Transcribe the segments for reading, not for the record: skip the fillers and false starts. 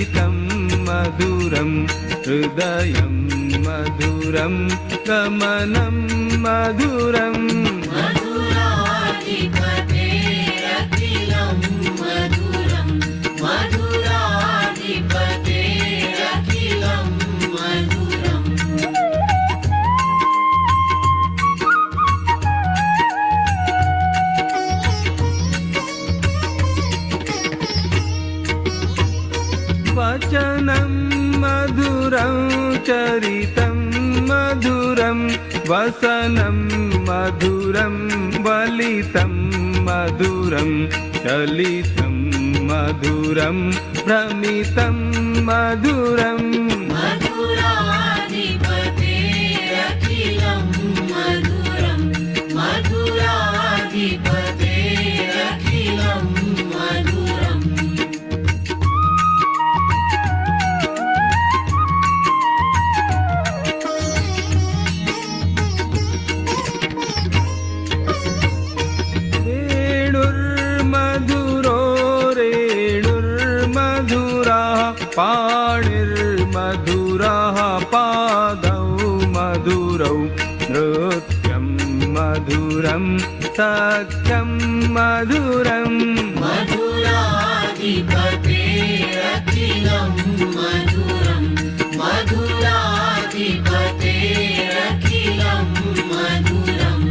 चरितं मधुरं हृदयं मधुरं गमनं मधुरम् मधुराधिपतेरखिलं मधुरं मधुराधिपतेरखिलं मधुरम् वचनं मधुरं चरितं मधुरं वसनं मधुरं वलितं मधुरं चलितं मधुरं भ्रमितं मधुरम् मधुराधिपतेरखिलं मधुरं मधुराधिपतेरखिलं मधुरम् वेणुर्मधुरो रेणुर्मधुराः पाणिर्मधुराः पादौ मधुरौ नृत्यं मधुरं सख्यं मधुरम् मधुराधिपतेरखिलं मधुरं मधुराधिपतेरखिलं मधुरम्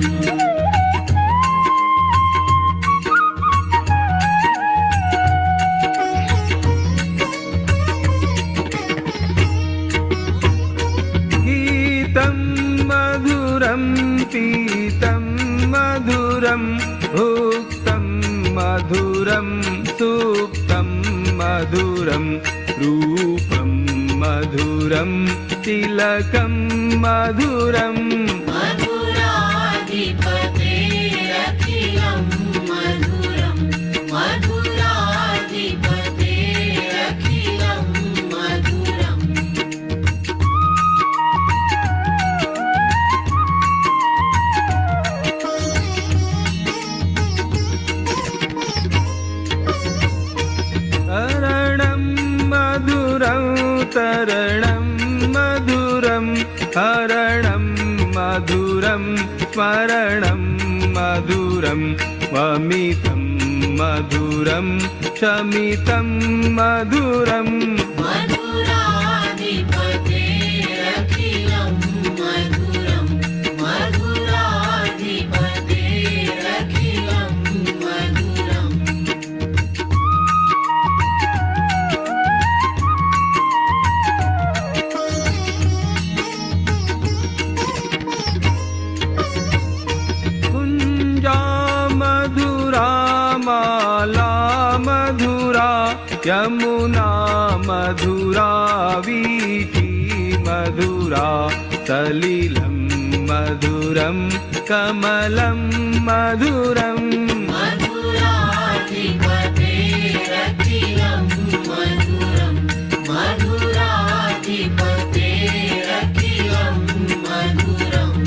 गीतं मधुरं पीतं मधुरं भुक्तं मधुरं सुप्तं मधुरं रूपं मधुरं तिलकं मधुरम् मधुराधिपतेरखिलं मधुरं मधुराधिपतेरखिलं मधुरम् तरणं मधुरं तरणं मधुरं हरणं मधुरं स्मरणं मधुरं वमितं मधुरं शमितं मधुरम् मधुराधिपतेरखिलं मधुरं मधुराधिपतेरखिलं मधुरम् कुञ्जा मधुरा माला मधुरा यमुना मधुरा वीची मधुरा सलिलं मधुरं कमलं मधुरम् मधुराधिपतेरखिलं मधुरं मधुराधिपतेरखिलं मधुरम्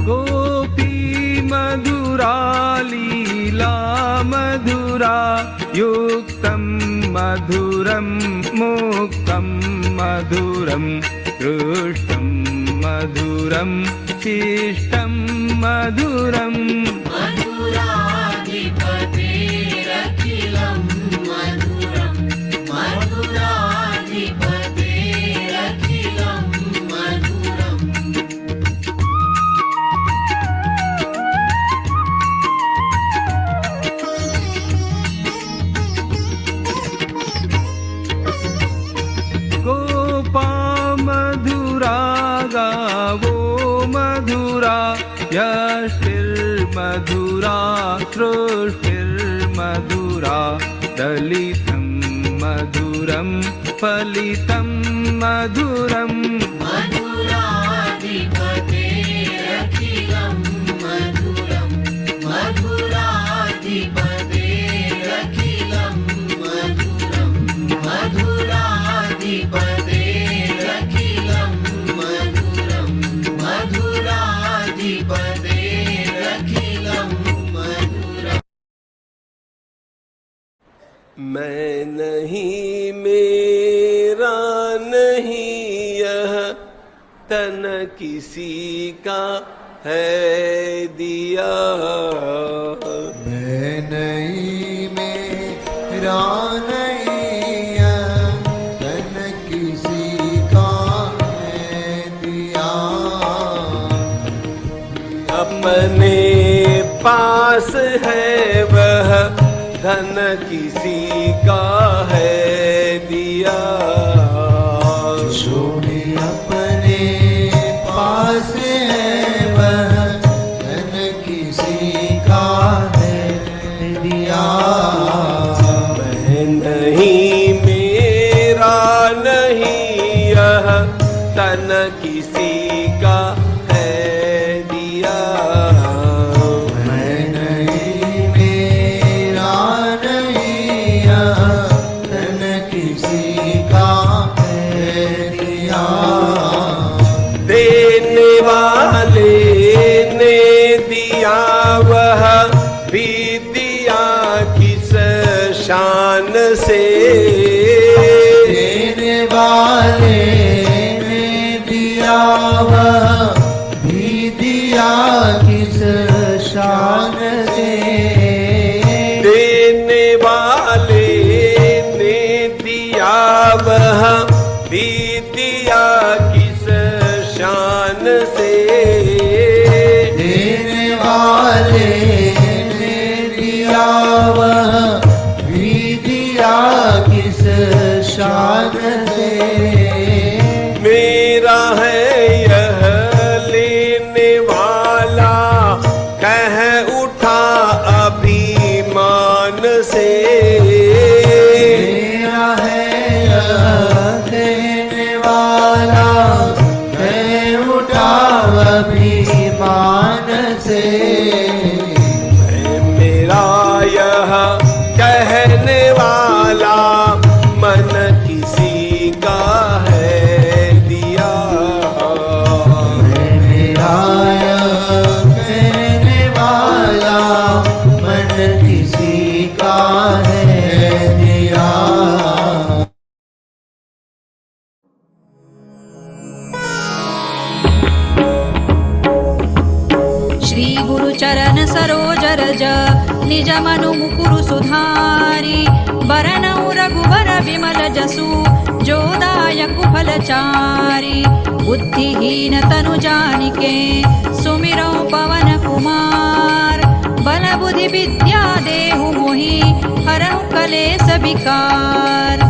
गोपी मधुरा लीला मधुरा युक्तं मधुरं मुक्तं मधुरं दृष्टं मधुरं शिष्टं मधुरम् मधुराधिपतेरखिलं मधुरं मधुराधिपतेरखिलं मधुरम् गोपा मधुरा गावो मधुरा यष्टिर्मधुरा सृष्टिर्मधुरा दलितं मधुरं फलितं मधुरम् मधुराधिपतेरखिलं मधुरं मधुराधिपतेरखिलं मधुरं मधुराधिपतेरखिलं मधुरम् मैं नहीं मेरा नहीं यह तन किसी का है दिया। मैं नहीं मेरा नहीं यह तन किसी का है दिया। अपने पास है वह धन किसी का है दिया। जो भी अपने पास है वह धन किसी का है दिया। मैं नहीं मेरा नहीं यह तन किसी का है दिया। मैं नहीं मेरा नहीं यह तन किसी का है दिया। देने वाले ने दिया वह भी दिया किस शान से। देने वाले ने दिया वह भी दिया किस शान से। देने वाले ने दिया वह भी दिया किस शान से। देने वाले ने दिया वह भी दिया किस शान से। मेरा है यह लेने वाला कह उठा अभिमान से। मेरा है यह देने वाला है उठा अभिमान से। मेरा यह कहने वाला मन किसी का है दिया। मेरा यह कहने वाला मन किसी का है दिया। श्री गुरु चरण सरोज रज निज मनु मुकुरु सुधारी। बरनउ रघुबर विमल जसु जो दायक फलचारी। बुद्धिहीन तनु जानिके सुमिरौ पवन कुमार। बल बुद्धि विद्या देहु मोहि हरहु कलेस विकार।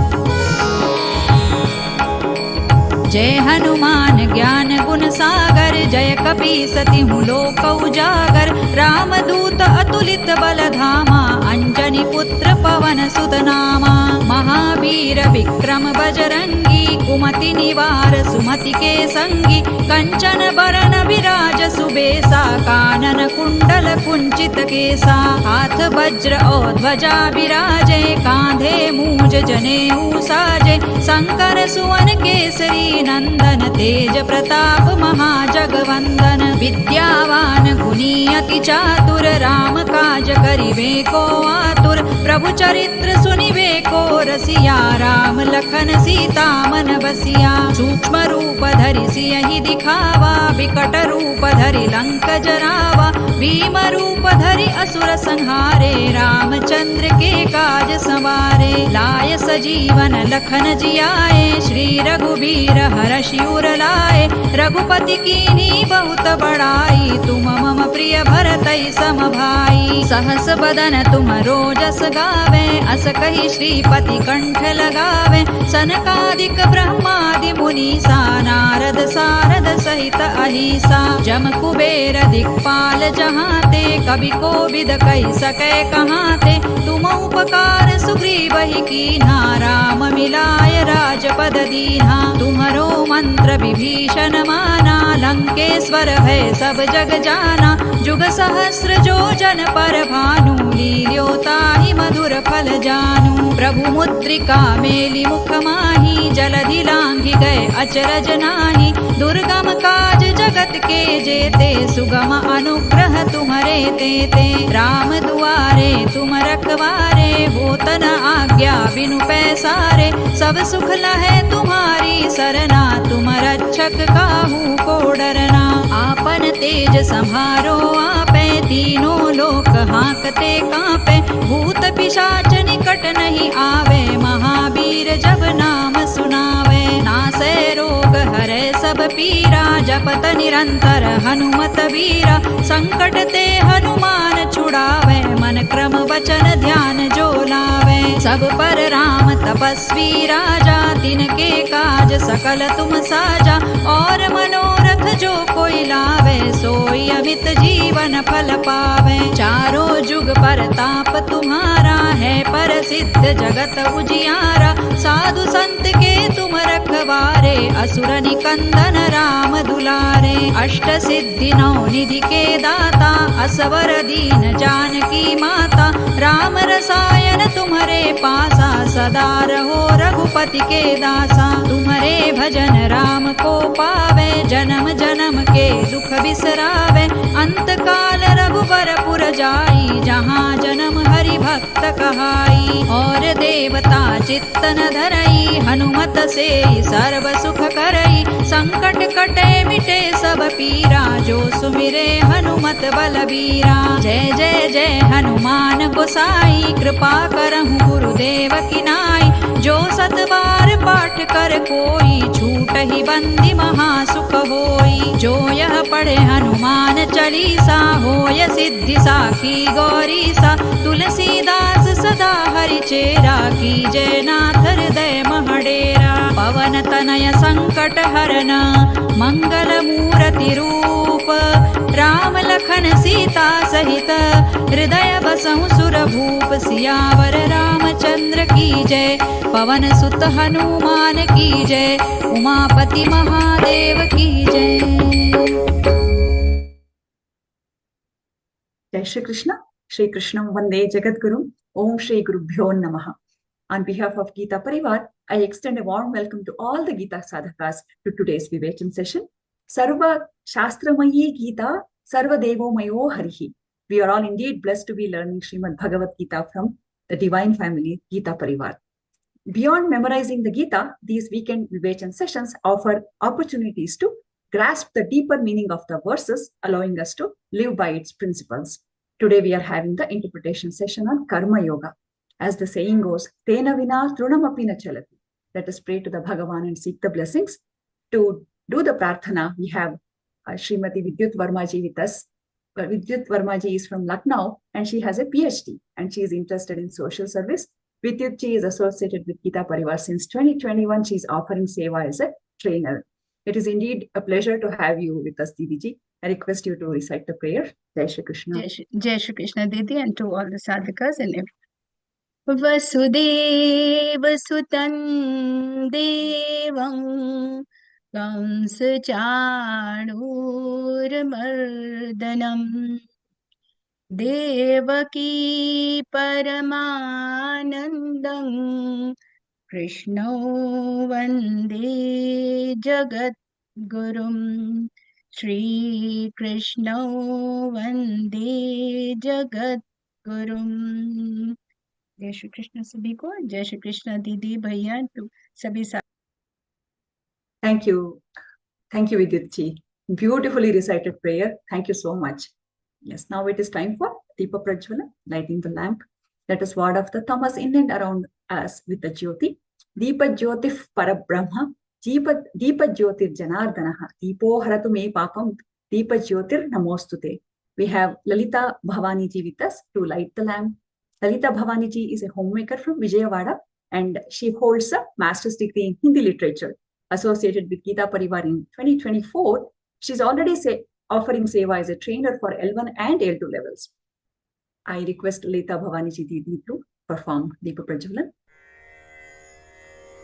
जय हनुमान ज्ञान गुण सागर। जय कपीसति लोक उजागर। रामदूत अतुलित बल धामा। अंजनी पुत्र पवन सुत नामा। महावीर विक्रम बजरंगी। कुमति निवार सुमति के संगी। कंचन बरन विराज सुबेसा। कानन कुंडल कुंचित केसा। हाथ वज्र और ध्वजा विराजे। कांधे मूज जनेऊ साजे। शंकर सुवन केसरी नंदन। तेज प्रताप महाजगवंदन। विद्यावान गुणी अति चातुर। राम काज करिबे को आतुर। प्रभु चरित्र सुनिबे को रसिया। राम लखन सीता मन बसिया। सूक्ष्म रूप धरि सियहि दिखावा। विकट रूप धरि लंक जरावा। भीम रूप धरि असुर संहारे। रामचंद्र के काज संवारे। लाय सजीवन लखन जियाए। श्री रघुबीर हरषि उर लाए। रघुपति कीन्ही बहुत बड़ाई। तुम मम प्रिय भरतई सम भाई। सहस बदन तुम रोजस गावे। अस कहि श्रीपति कंठ लगावे। सनकादिक ब्रह्मादि मुनीसा। नारद सारद सहित अहिसा। जम कुबेर दिक्पाल जहाते। कवि कोविद कहि सकै कहाते। तुम उपकार सुग्रीवहि कीन्हा। राम मिलाय राजपद दीन्हा। तुम्हरो मंत्र विभीषण माना। लंकेश्वर भय सब जग जाना। जुग सहस्र जो जन पर भानु। लील्यो ताहि मधुर फल जानू। प्रभु मुद्रिका मेली मुख माही, जलधि लांघि गए अचरज नाही। दुर्गम काज जगत के जेते, सुगम अनुग्रह तुम्हरे तेते। राम दुआरे तुम रखवारे, होत न आज्ञा बिनु पैसारे। सब सुख लहे तुम्हारी सरना, तुम रक्षक काहू को डरना। आपन तेज संभारो आपे, तीनों लोक हाँकते कांपे। भूत पिशाच निकट नहीं आवे, महावीर जब नाम सुनावे। नासे रोग हरे सब पीरा, जपत निरंतर हनुमत वीरा। संकट ते हनुमान छुड़ावे, मन क्रम वचन ध्यान जो लावे। सब पर राम तपस्वी राजा, तिनके काज सकल तुम साजा। और मनोरथ जो कोई लावे, सोई अमित जीवन फल पावे। चारों जुग परताप तुम्हारा है, प्रसिद्ध जगत उजियारा। साधु संत के तुम रखवारे, असुर निकंदन राम दुलारे। अष्ट सिद्धि नौ निधि के दाता, असवर दीन जानकी माता। राम रसायन तुम्हारे पासा, सदा रहो रघुपति के दासा। तुम्हारे भजन राम को पावे, जन्म जन्म के दुख बिसरावे। अंत काल रघुबर पुर जाई, जहाँ जन्म हरि भक्त कहाई। और देवता चित्तन धरई, हनुमत से सर्व सुख करई। संकट कटे मिटे सब पीरा, जो सुमिरे हनुमत बलबीरा। जय जय जय हनुमान गोसाई, कृपा करहु गुरुदेव की नाई। जो सत बार पाठ कर कोई, छूट ही बंदी महासुख होई। जो यह पढ़े हनुमान चालीसा, होय सिद्धि साखी गौरीसा। तुलसीदास सदा हरि चेरा, कीजय नाथ हृदय महडेरा। पवन तनय संकट हरन, मंगल मूर्ति रूप। राम लखन सीता सहित, हृदय बसहु सुर भूप। सियावर रामचंद्र की जय, पवन सुत हनुमान की जय। उमापति महादेव की जय। Jai Shri Krishna, Shri Krishnam Vande Jagadgurum, Om Shri Gurubhyo Namaha. On behalf of GÍTÁ Pariwar, I extend a warm welcome to all the GÍTÁ sadhakas to today's Vivechan session. Sarva Shastramayi Geeta, Sarva Devo Mayo Harihi. We are all indeed blessed to be learning Śrīmad-Bhagavadgītā from the divine family GÍTÁ Pariwar. Beyond memorizing the Gita, these weekend Vivechan sessions offer opportunities to grasp the deeper meaning of the verses, allowing us to live by its principles. Today we are having the interpretation session on Karmayoga. As the saying goes, Tena vina trunamapi na chalati. Let us pray to the Bhagavan and seek the blessings. To do the prarthana, we have Srimati Vidyut Varmaji with us. Vidyut Varmaji is from Lucknow and she has a PhD and she is interested in social service. Vidyut ji is associated with GÍTÁ Pariwar since 2021. She is offering seva as a trainer. It is indeed a pleasure to have you with us, Didi ji. I request you to recite the prayer. Jai Shri Krishna. Jai Shri Krishna, Didi, and to all the sadhakas and everyone. Vasudev सुतं देवं कंसचाणूरमर्दनम् देवकी परमानन्दं कृष्णो वन्दे जगद्गुरुं श्रीकृष्णो वन्दे जगद्गुरुं। जय श्री कृष्ण सभी को, जय श्री कृष्ण दीदी भैया तो सभी साथ। Thank you. Thank you, Vidyut ji. Beautifully recited prayer. Thank you so much. Yes, now it is time for Deepa Prajwala, lighting the lamp. Let us ward off the tamas in and around us with the Jyoti. Deepa Jyotif Parabrahma, Deepa Jyotir Janardanaha, Deepo Haratu Me Papam, Deepa Jyotir Namostute. We have Lalita Bhavani ji with us to light the lamp. Lalita Bhavani ji is a homemaker from Vijayawada and she holds a master's degree in Hindi literature. Associated with GÍTÁ Pariwar in 2024, she's already offering seva as a trainer for L1 and L2 levels. I request Lalita Bhavani ji Didi to perform Deepa Prajwalan.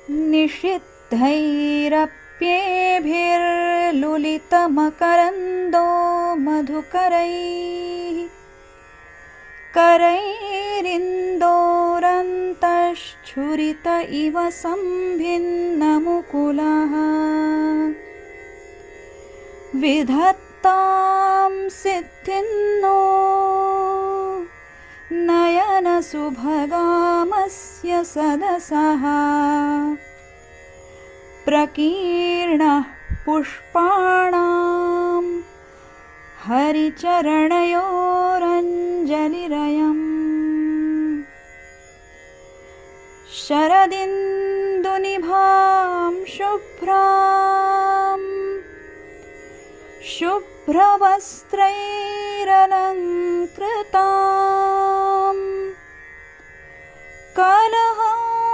निषिद्धैरप्येभिर्लुलितमकरन्दो मधुकरैः, करैरिन्दोरन्तश्छुरित इव सम्भिन्नमुकुलः विधत्तां सिद्धिन्नो नयनसुभगामस्य सदसः प्रकीर्णः पुष्पाणां हरिचरणयोरञ्जलिरयम् शरदिन्दुनिभां शुभ्रवस्त्रैरलङ्कृतां कलहंसकृतावासां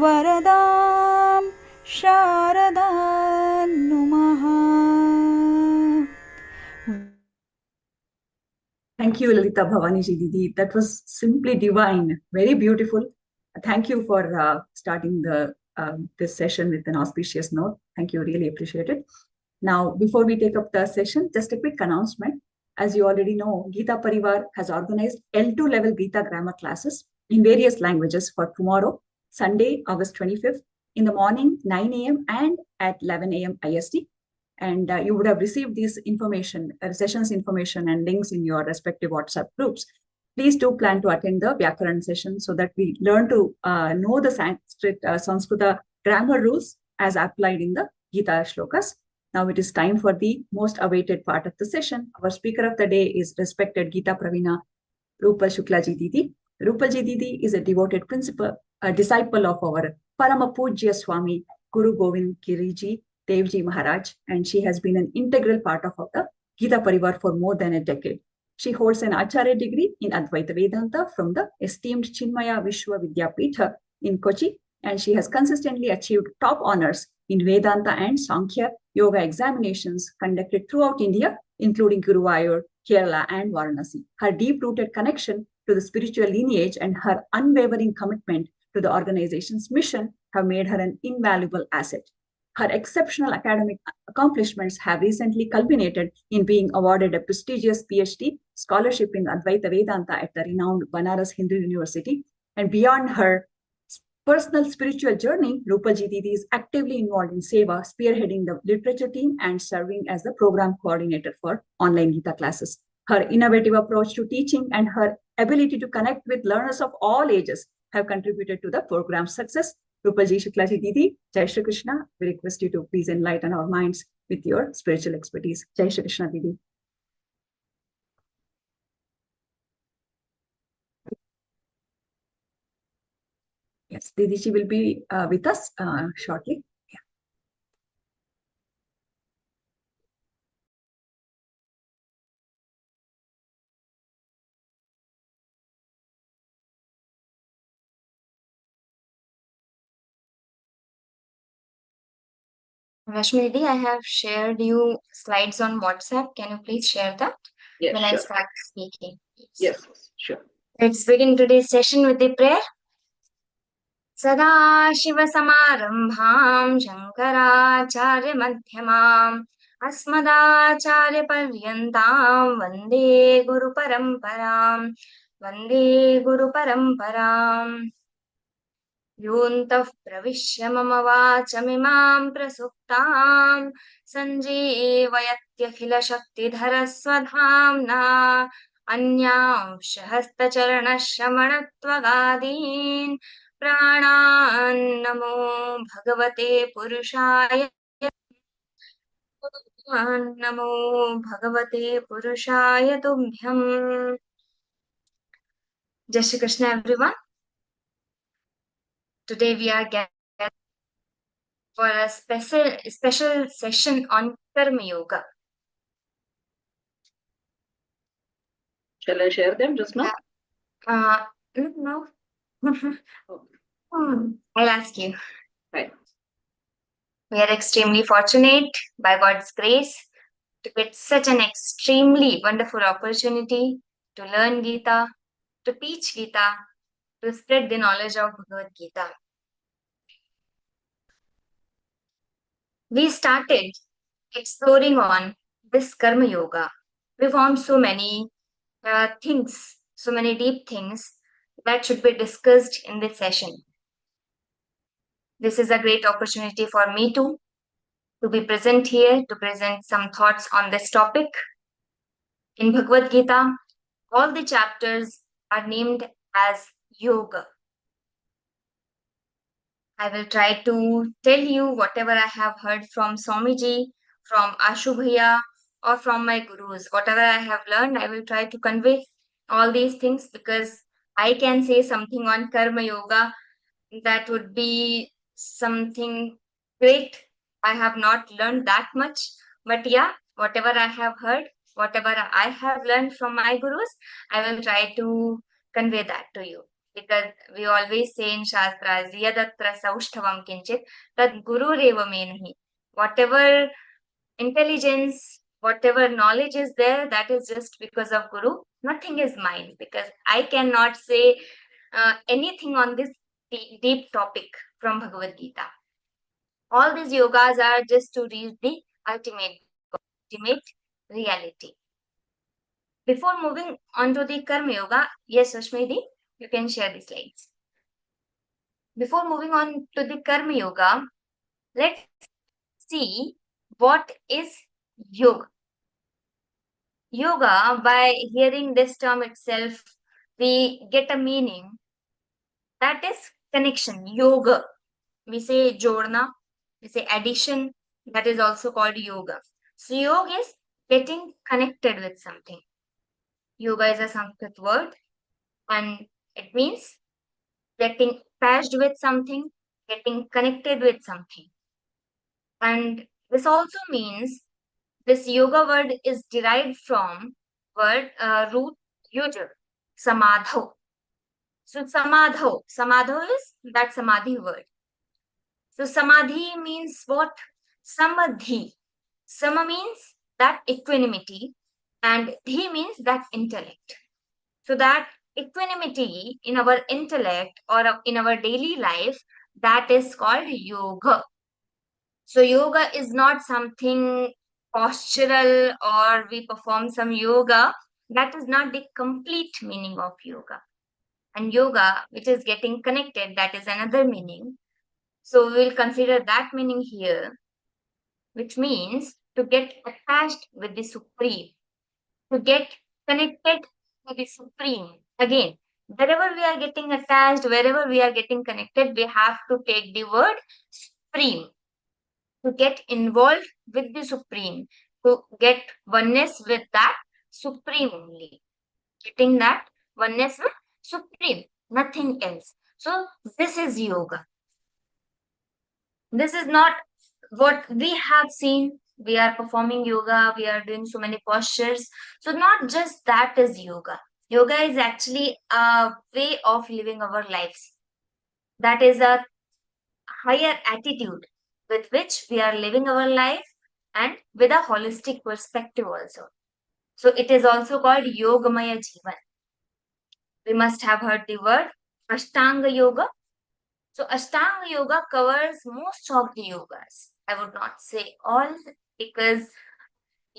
वरदां शारदां नुमः. Thank you, Lalita Bhavaniji Didi. That was simply divine, very beautiful. Thank you for starting this session with an auspicious note. Thank you, really appreciate it. Now, before we take up the session, just a quick announcement. As you already know, GÍTÁ Pariwar has organized L2 level GÍTÁ grammar classes in various languages for tomorrow, Sunday, August 25th, in the morning, 9 a.m. and at 11 a.m. IST. And you would have received these information, sessions information and links in your respective WhatsApp groups. Please do plan to attend the Vyakaran session so that we learn to know the Sanskrita grammar rules as applied in the Gita shlokas. Now it is time for the most awaited part of the session. Our speaker of the day is respected Gita Pravina Rupal Shukla Ji Didi. Rupal Ji Didi is a devoted disciple of our Parama Pujya Swami Guru Govind Giriji Devji Maharaj, and she has been an integral part of the Gita Pariwar for more than a decade. She holds an Acharya degree in Advaita Vedanta from the esteemed Chinmaya Vishwa Vidyapitha in Kochi, and she has consistently achieved top honors in Vedanta and Sankhya Yoga examinations conducted throughout India, including Guruvayur, Kerala, and Varanasi. Her deep-rooted connection to the spiritual lineage and her unwavering commitment to the organization's mission have made her an invaluable asset. Her exceptional academic accomplishments have recently culminated in being awarded a prestigious PhD scholarship in Advaita Vedanta at the renowned Banaras Hindu University. And beyond her personal spiritual journey, Rupal Ji Didi is actively involved in Seva, spearheading the literature team and serving as the program coordinator for online Gita classes. Her innovative approach to teaching and her ability to connect with learners of all ages have contributed to the program's success. Rupal Ji Shukla Ji Didi, Jai Shri Krishna. We request you to please enlighten our minds with your spiritual expertise. Jai Shri Krishna Didi. Yes, Didi ji will be with us shortly. Yeah. Rashmi Didi, I have shared you slides on WhatsApp. Can you please share that Yes, when sure. I start speaking? Yes, sure. Let's begin today's session with the prayer. सदाशिवसमारम्भां शङ्कराचार्यमध्यमाम् अस्मदाचार्यपर्यन्तां वन्दे गुरुपरम्पराम् योऽन्तः प्रविश्य मम वाचमिमां प्रसुप्तां सञ्जीवयत्यखिलशक्तिधरस्वधाम्ना अन्यांश हस्तचरणश्रवणत्वगादीन् प्राणान्नमो भगवते पुरुषाय तुभ्यम्. Jai Shri Krishna, everyone. Today we are gathered for a special session on Karmayoga. Shall I share them just now? No. I'll ask you. Right. We are extremely fortunate by God's grace to get such an extremely wonderful opportunity to learn Gita, to teach Gita, to spread the knowledge of Bhagavad-Gītā. We started exploring on this Karmayoga. We found so many things, so many deep things that should be discussed in this session. This is a great opportunity for me to be present here, to present some thoughts on this topic. In Bhagavad Gita, all the chapters are named as yoga. I will try to tell you whatever I have heard from Swamiji, from Ashubhaya, or from my gurus. Whatever I have learned, I will try to convey all these things, because I can say something on Karma Yoga that would be something great. I have not learned that much, but yeah, whatever I have heard, whatever I have learned from my gurus, I will try to convey that to you. Because we always say in Shastras, yadatra saushthavam kinchit, tad gurureva me nahi. Whatever intelligence, whatever knowledge is there, that is just because of Guru. Nothing is mine, because I cannot say anything on this deep topic from Bhagavad Gita. All these yogas are just to reach the ultimate reality. Before moving on to the Karma Yoga, yes, Ashmedi, you can share the slides. Before moving on to the Karma Yoga, let's see what is yoga. Yoga, by hearing this term itself, we get a meaning, that is connection. Yoga, we say jodna, we say addition, that is also called yoga. So yoga is getting connected with something. Yoga is a Sanskrit word, and it means getting attached with something, getting connected with something. And this also means this yoga word is derived from word root yujur, samadho. So samadho is that samadhi word. So samadhi means what? Samadhi. Sama means that equanimity, and dhi means that intellect. So that equanimity in our intellect or in our daily life, that is called yoga. So yoga is not something postural or we perform some yoga. That is not the complete meaning of yoga. And yoga, which is getting connected, that is another meaning. So we will consider that meaning here, which means to get attached with the Supreme, to get connected to the Supreme. Again, wherever we are getting attached, wherever we are getting connected, we have to take the word Supreme, to get involved with the Supreme, to get oneness with that Supreme only. Getting that oneness with Supreme, nothing else. So this is yoga. This is not what we have seen. We are performing yoga, we are doing so many postures. So not just that is yoga. Yoga is actually a way of living our lives. That is a higher attitude with which we are living our life, and with a holistic perspective also. So it is also called Yogamaya Jivan. We must have heard the word Ashtanga Yoga. So Ashtanga Yoga covers most of the yogas. I would not say all, because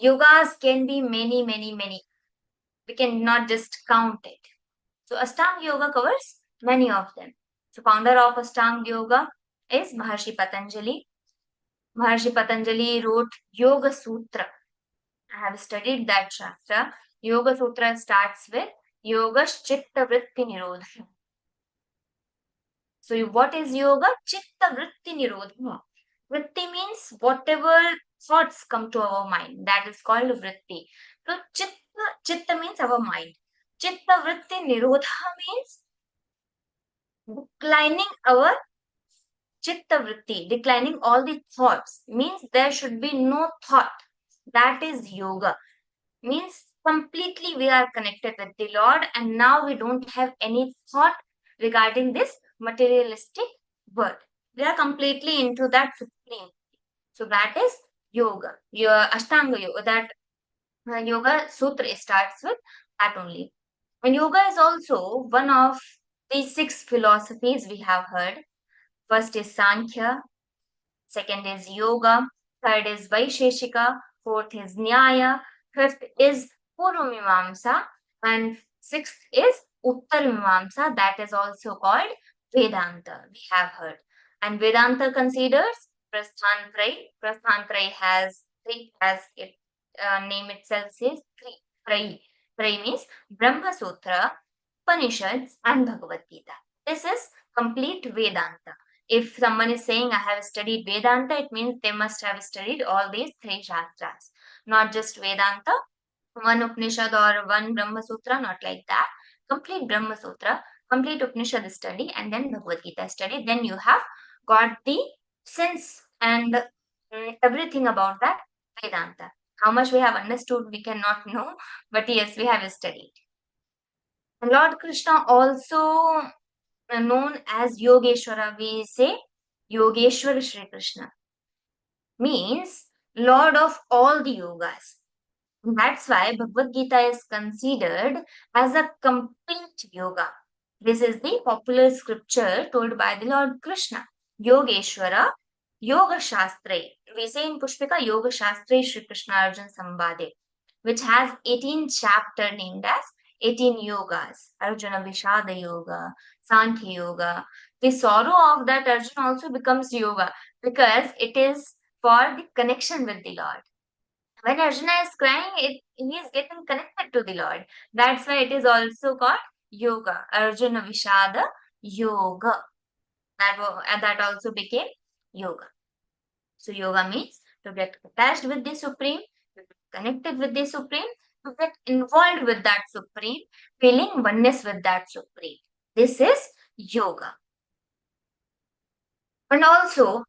yogas can be many. We cannot just count it. So Ashtanga Yoga covers many of them. So founder of Ashtanga Yoga is Maharshi Patanjali. Maharshi Patanjali wrote Yoga Sutra. I have studied that shastra. Yoga Sutra starts with Yoga Chitta Vritti Nirodha. So what is yoga? Chitta Vritti Nirodha. Vritti means whatever thoughts come to our mind. That is called vritti. So chitta means our mind. Chitta Vritti Nirodha means declining our chitta vritti, declining all the thoughts. Means there should be no thought. That is yoga. Means completely we are connected with the Lord, and now we don't have any thought regarding this materialistic world. We are completely into that Supreme. So that is yoga. Your Ashtanga Yoga, that Yoga Sutra starts with that only. And yoga is also one of the 6 philosophies we have heard. First is Sankhya, second is Yoga, third is Vaisheshika, fourth is Nyaya, fifth is Purvamimamsa, and sixth is Uttarmimamsa, that is also called Vedanta, we have heard. And Vedanta considers Prasthantrayi. Prasthantrayi has three, as it name itself says, three. Trayi means Brahma Sutra, Upanishads, and Bhagavad Gita. This is complete Vedanta. If someone is saying, I have studied Vedanta, it means they must have studied all these three Shastras. Not just Vedanta, one Upanishad or one Brahma Sutra, not like that. Complete Brahma Sutra, complete Upanishad study, and then Bhagavad Gita study. Then you have got the sense and everything about that Vedanta. How much we have understood, we cannot know, but yes, we have studied. And Lord Krishna also known as Yogeshwara, we say Yogeshwara Shri Krishna, means Lord of all the yogas. That's why Bhagavad Gita is considered as a complete yoga. This is the popular scripture told by the Lord Krishna. Yogeshwara, Yoga Shastre. We say in Pushpika, Yoga Shastre Shri Krishna Arjun Sambade, which has 18 chapters named as 18 yogas. Arjuna Vishada Yoga, Sankhya Yoga. The sorrow of that Arjuna also becomes yoga because it is for the connection with the Lord. When Arjuna is crying, he is getting connected to the Lord. That's why it is also called yoga. Arjuna Vishada Yoga. That also became yoga. So yoga means to get attached with the Supreme, to get connected with the Supreme, to get involved with that Supreme, feeling oneness with that Supreme. This is yoga. And also,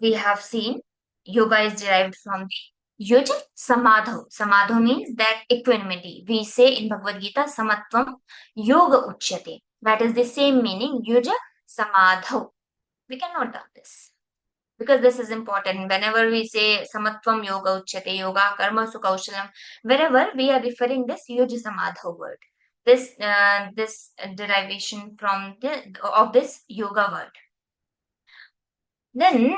we have seen yoga is derived from the yuja samadho. Samadho means that equanimity. We say in Bhagavad Gita, samatvam yoga uchyate. That is the same meaning, yuja samadho. We can note down this because this is important. Whenever we say samatvam yoga uchyate, yoga karma sukausalam, wherever we are referring this yuja samadho word. This derivation from of this yoga word. Then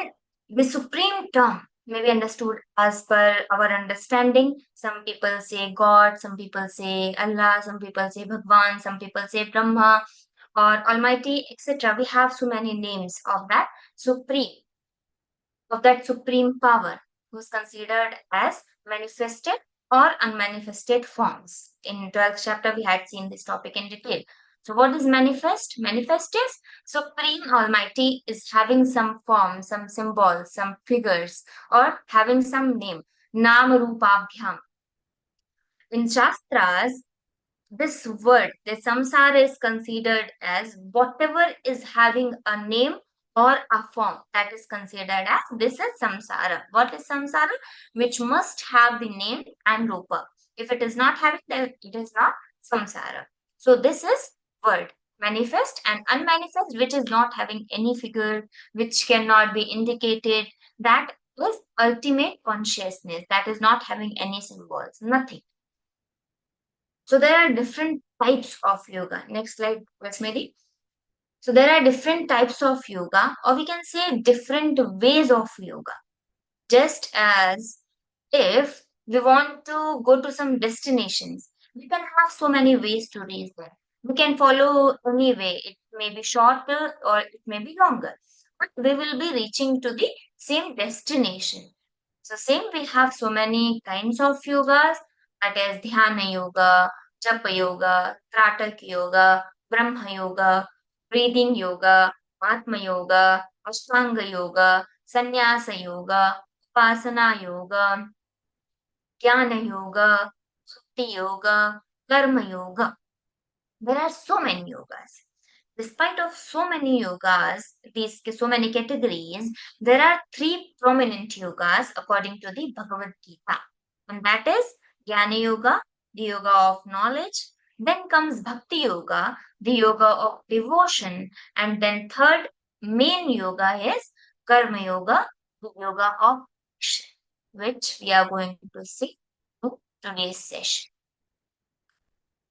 the supreme term may be understood as per our understanding. Some people say God, some people say Allah, some people say Bhagwan, some people say Brahma or Almighty, etc. We have so many names of that supreme power, who is considered as manifested or unmanifested forms. In 12th chapter, we had seen this topic in detail. So what is manifest? Manifest is Supreme Almighty is having some form, some symbols, some figures, or having some name. Nam Rupabhyam. In Shastras, this word, the samsara, is considered as whatever is having a name or a form, that is considered as this is samsara. What is samsara? Which must have the name and rupa. If it is not having that, it is not samsara. So this is word, manifest and unmanifest, which is not having any figure, which cannot be indicated. That is ultimate consciousness, that is not having any symbols, nothing. So there are different types of yoga. Next slide, Vasmedi. So there are different types of yoga, or we can say different ways of yoga. Just as if we want to go to some destinations, we can have so many ways to reach there. We can follow any way. It may be shorter or it may be longer, but we will be reaching to the same destination. So same, we have so many kinds of yogas, that is Dhyana Yoga, Japa Yoga, Tratak Yoga, Brahma Yoga, Breathing Yoga, Atma Yoga, Ashtanga Yoga, Sannyasa Yoga, Upasana Yoga, Jnana Yoga, Bhakti Yoga, Karma Yoga. There are so many yogas. Despite of so many yogas, these so many categories, there are three prominent yogas according to the Bhagavad Gita. And that is Jnana Yoga, the yoga of knowledge. Then comes Bhakti Yoga, the yoga of devotion. And then third main yoga is Karma Yoga, the yoga of action, which we are going to see in today's session.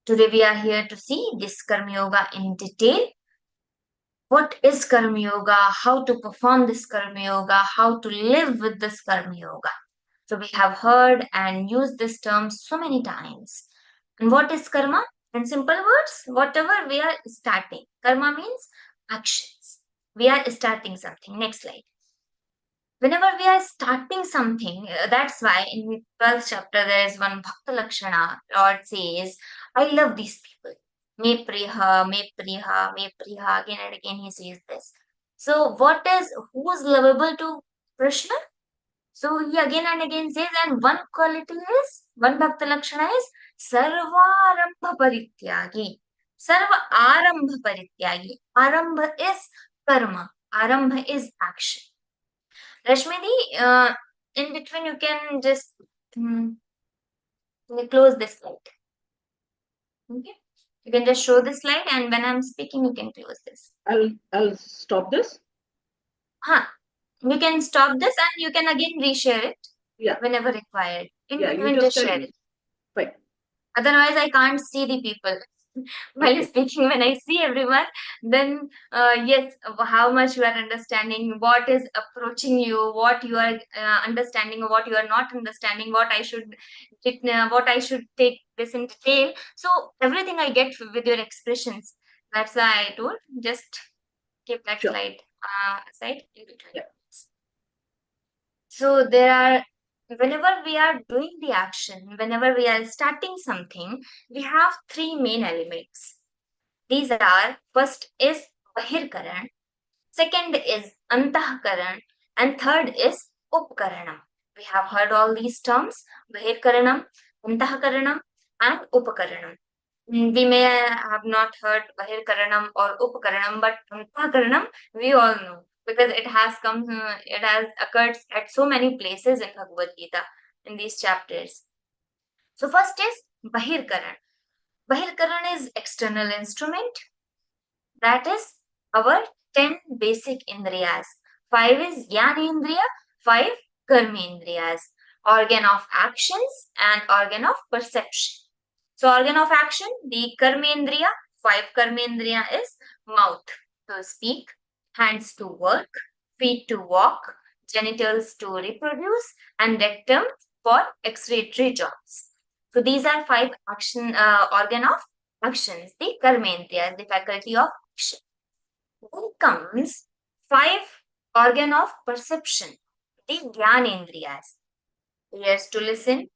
Today we are here to see this Karma Yoga in detail. what is Karma Yoga, how to perform this Karma Yoga, how to live with this Karma Yoga. So we have heard and used this term so many times. And what is karma? In simple words, whatever we are starting. Karma means actions. We are starting something. Next slide. Whenever we are starting something, that's why in 12th chapter there is one Bhakta Lakshana. Lord says, I love these people. Me priha, me priha, me priha. Again and again he says this. So who is lovable to Krishna? So he again and again says, and one Bhakta Lakshana is Sarvarambha Parityagi. Sarva Arambha Parityagi. Arambha is karma. Arambha is action. Rashmidi, in between you can just close this slide. Okay? You can just show this slide, and when I'm speaking, you can close this. I'll stop this. You can stop this and you can again reshare it. Yeah. Whenever required. In Yeah, you between, just just tell share me. it. Fine. Otherwise, I can't see the people while speaking. When I see everyone, then yes, how much you are understanding, what is approaching you, what you are understanding, what you are not understanding, what I should take this in detail. So everything I get with your expressions. That's why I told just keep that Sure. slide aside in between. Yeah. So whenever we are doing the action, whenever we are starting something, we have three main elements. These are, first is Bahirkaran, second is Antahkaran, and third is Upkaranam. We have heard all these terms, Bahirkaranam, Antahkaranam, and Upakaranam. We may have not heard Bahirkaranam or Upakaranam, but Antahkaranam we all know, because it has occurred at so many places in Bhagavad Gita in these chapters. So first is Bahirkaran. Bahirkaran is external instrument. That is our 10 basic indriyas. 5 is Jnanendriya, 5 Karmendriyas, organ of actions and organ of perception. So organ of action, the Karmendriya, 5 Karmendriya is mouth to speak, hands to work, feet to walk, genitals to reproduce, and rectum for excretory jobs. So these are 5 organ of actions, the Karmendriya, the faculty of action. Then comes 5 organ of perception, the Jnanendriyas. Ears to listen,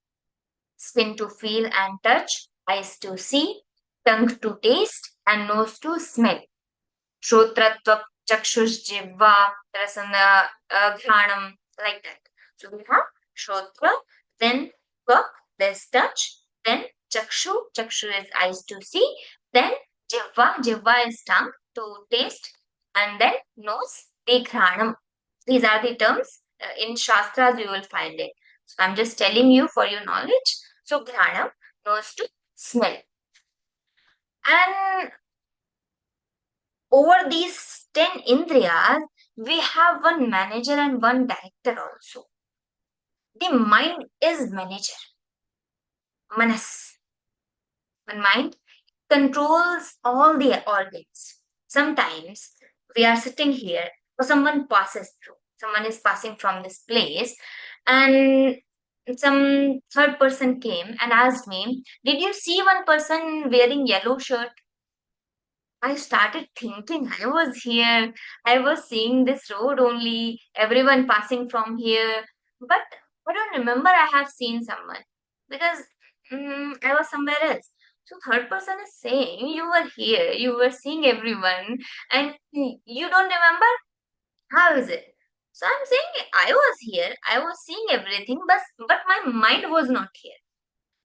skin to feel and touch, eyes to see, tongue to taste, and nose to smell. Shrotratva, chakshush, jivva, rasana, ghranam, like that. So we have Shrotra, then Tvak, there's touch, then Chakshu, Chakshu is eyes to see, then Jivva is tongue to taste, and then nose, the Ghranam. These are the terms in Shastras you will find it. So I'm just telling you for your knowledge. So Ghranam, nose to smell. And over these 10 indriyas, we have one manager and one director also. The mind is manager. Manas. When mind controls all the organs. Sometimes we are sitting here or someone passes through. Someone is passing from this place and some third person came and asked me, did you see one person wearing yellow shirt? I started thinking, I was here, I was seeing this road only, everyone passing from here, but I don't remember I have seen someone because I was somewhere else. So third person is saying, you were here, you were seeing everyone, and you don't remember? How is it? So I'm saying I was here, I was seeing everything, but my mind was not here.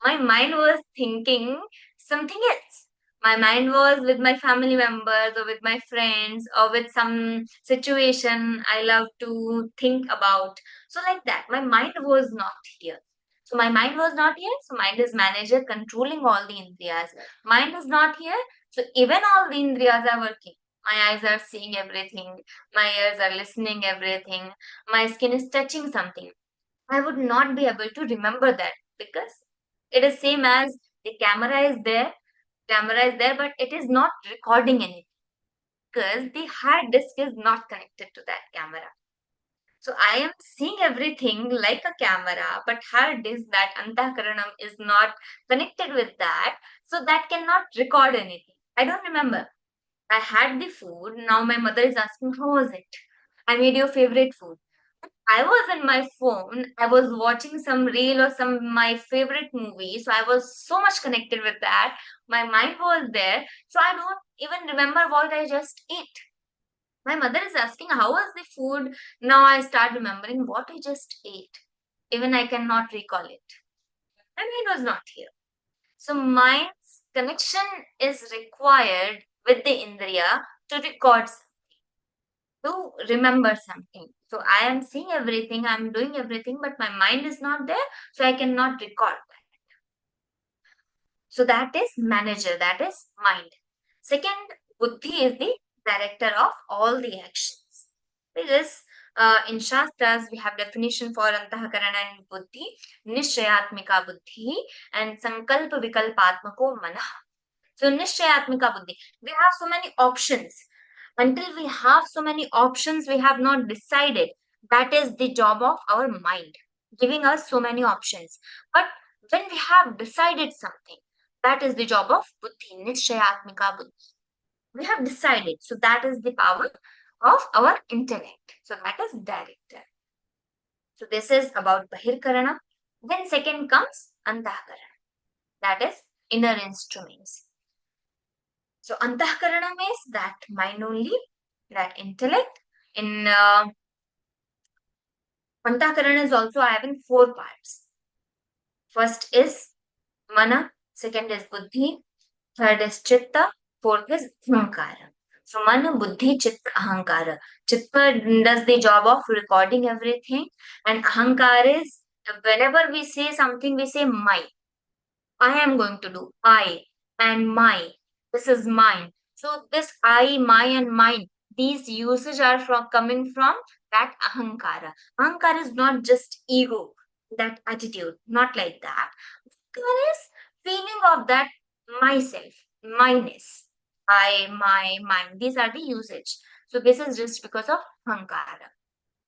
My mind was thinking something else. My mind was with my family members or with my friends or with some situation I love to think about. So like that, my mind was not here. So my mind was not here. So mind is manager controlling all the indriyas. Mind is not here. So even all the indriyas are working. My eyes are seeing everything. My ears are listening everything. My skin is touching something. I would not be able to remember that because it is same as the camera is there, but it is not recording anything. because the hard disk is not connected to that camera. So I am seeing everything like a camera, but hard disk, that antahkaranam, is not connected with that. So that cannot record anything. I don't remember. I had the food. Now my mother is asking, how was it? I made your favorite food. I was in my phone. I was watching some reel or some my favorite movie. So I was so much connected with that. My mind was there. So I don't even remember what I just ate. My mother is asking, how was the food? Now I start remembering what I just ate. Even I cannot recall it. My mind was not here. So mind's connection is required with the indriya to record something, to remember something. So I am seeing everything, I am doing everything, but my mind is not there, so I cannot record that. So that is manager, that is mind. Second, buddhi is the director of all the actions. Because in Shastras, we have definition for antahakarana and buddhi, nishayatmika buddhi, and sankalpa vikalpatmako manah. So nishayatmika buddhi, we have so many options. Until we have so many options, we have not decided. That is the job of our mind, giving us so many options. But when we have decided something, that is the job of buddhi, nishayatmika buddhi. We have decided. So that is the power of our intellect. So that is director. So this is about bahirkarana. Then second comes antahakarana. That is inner instruments. So antahkarana means that mind only, that intellect. In antahkarana is also having 4 parts. First is mana, second is buddhi, third is chitta, fourth is ahankara. So mana, buddhi, chitta, ahankara. Chitta does the job of recording everything, and ahankara is whenever we say something, we say my. I am going to do, I, and my. This is mine. So this I, my, and mine, these usage are coming from that ahankara. Ahankara is not just ego, that attitude, not like that. Ahankara is feeling of that myself, mineness. I, my, mine. These are the usage. So this is just because of ahankara.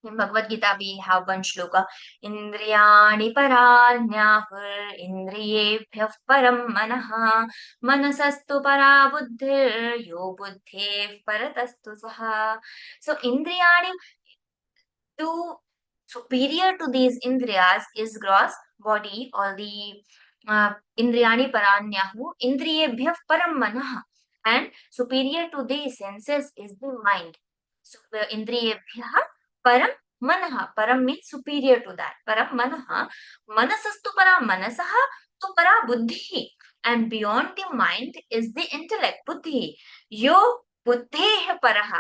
In Bhagavad Gita, we have one shloka. Indriyani paranyahur indriyebhyah param manaha manasastu para buddhir yo buddhe paratastu saha. So indriyani, to superior to these indriyas is gross body, or the indriyani paranyahu indriyebhyah param manaha, and superior to the senses is the mind. So indriyebhyah param manaha. Param means superior to that. Param manaha. Manasastu para manasaha to para buddhi. And beyond the mind is the intellect, buddhi. Yo buddheha paraha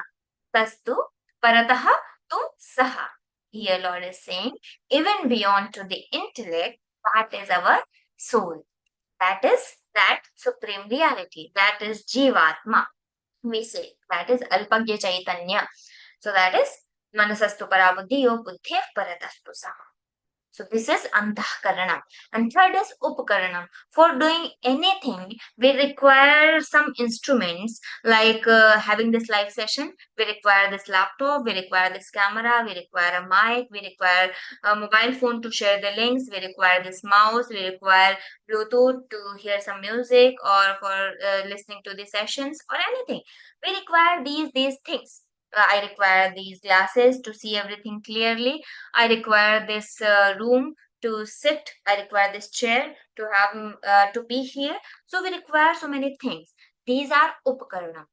tastu parataha tu saha. Here Lord is saying, even beyond to the intellect, that is our soul. That is that supreme reality. That is Jivatma. We say that is Alpagya Chaitanya. So that is Manasastu Parabuddhi Yo Buddhi Paratastu Saha. So this is antahkarana. And third is upakaranam. For doing anything, we require some instruments, like having this live session. We require this laptop, we require this camera, we require a mic, we require a mobile phone to share the links, we require this mouse, we require Bluetooth to hear some music, or for listening to the sessions, or anything. We require these things. I require these glasses to see everything clearly. I require this room to sit. I require this chair to have to be here. So we require so many things. These are upakaranam.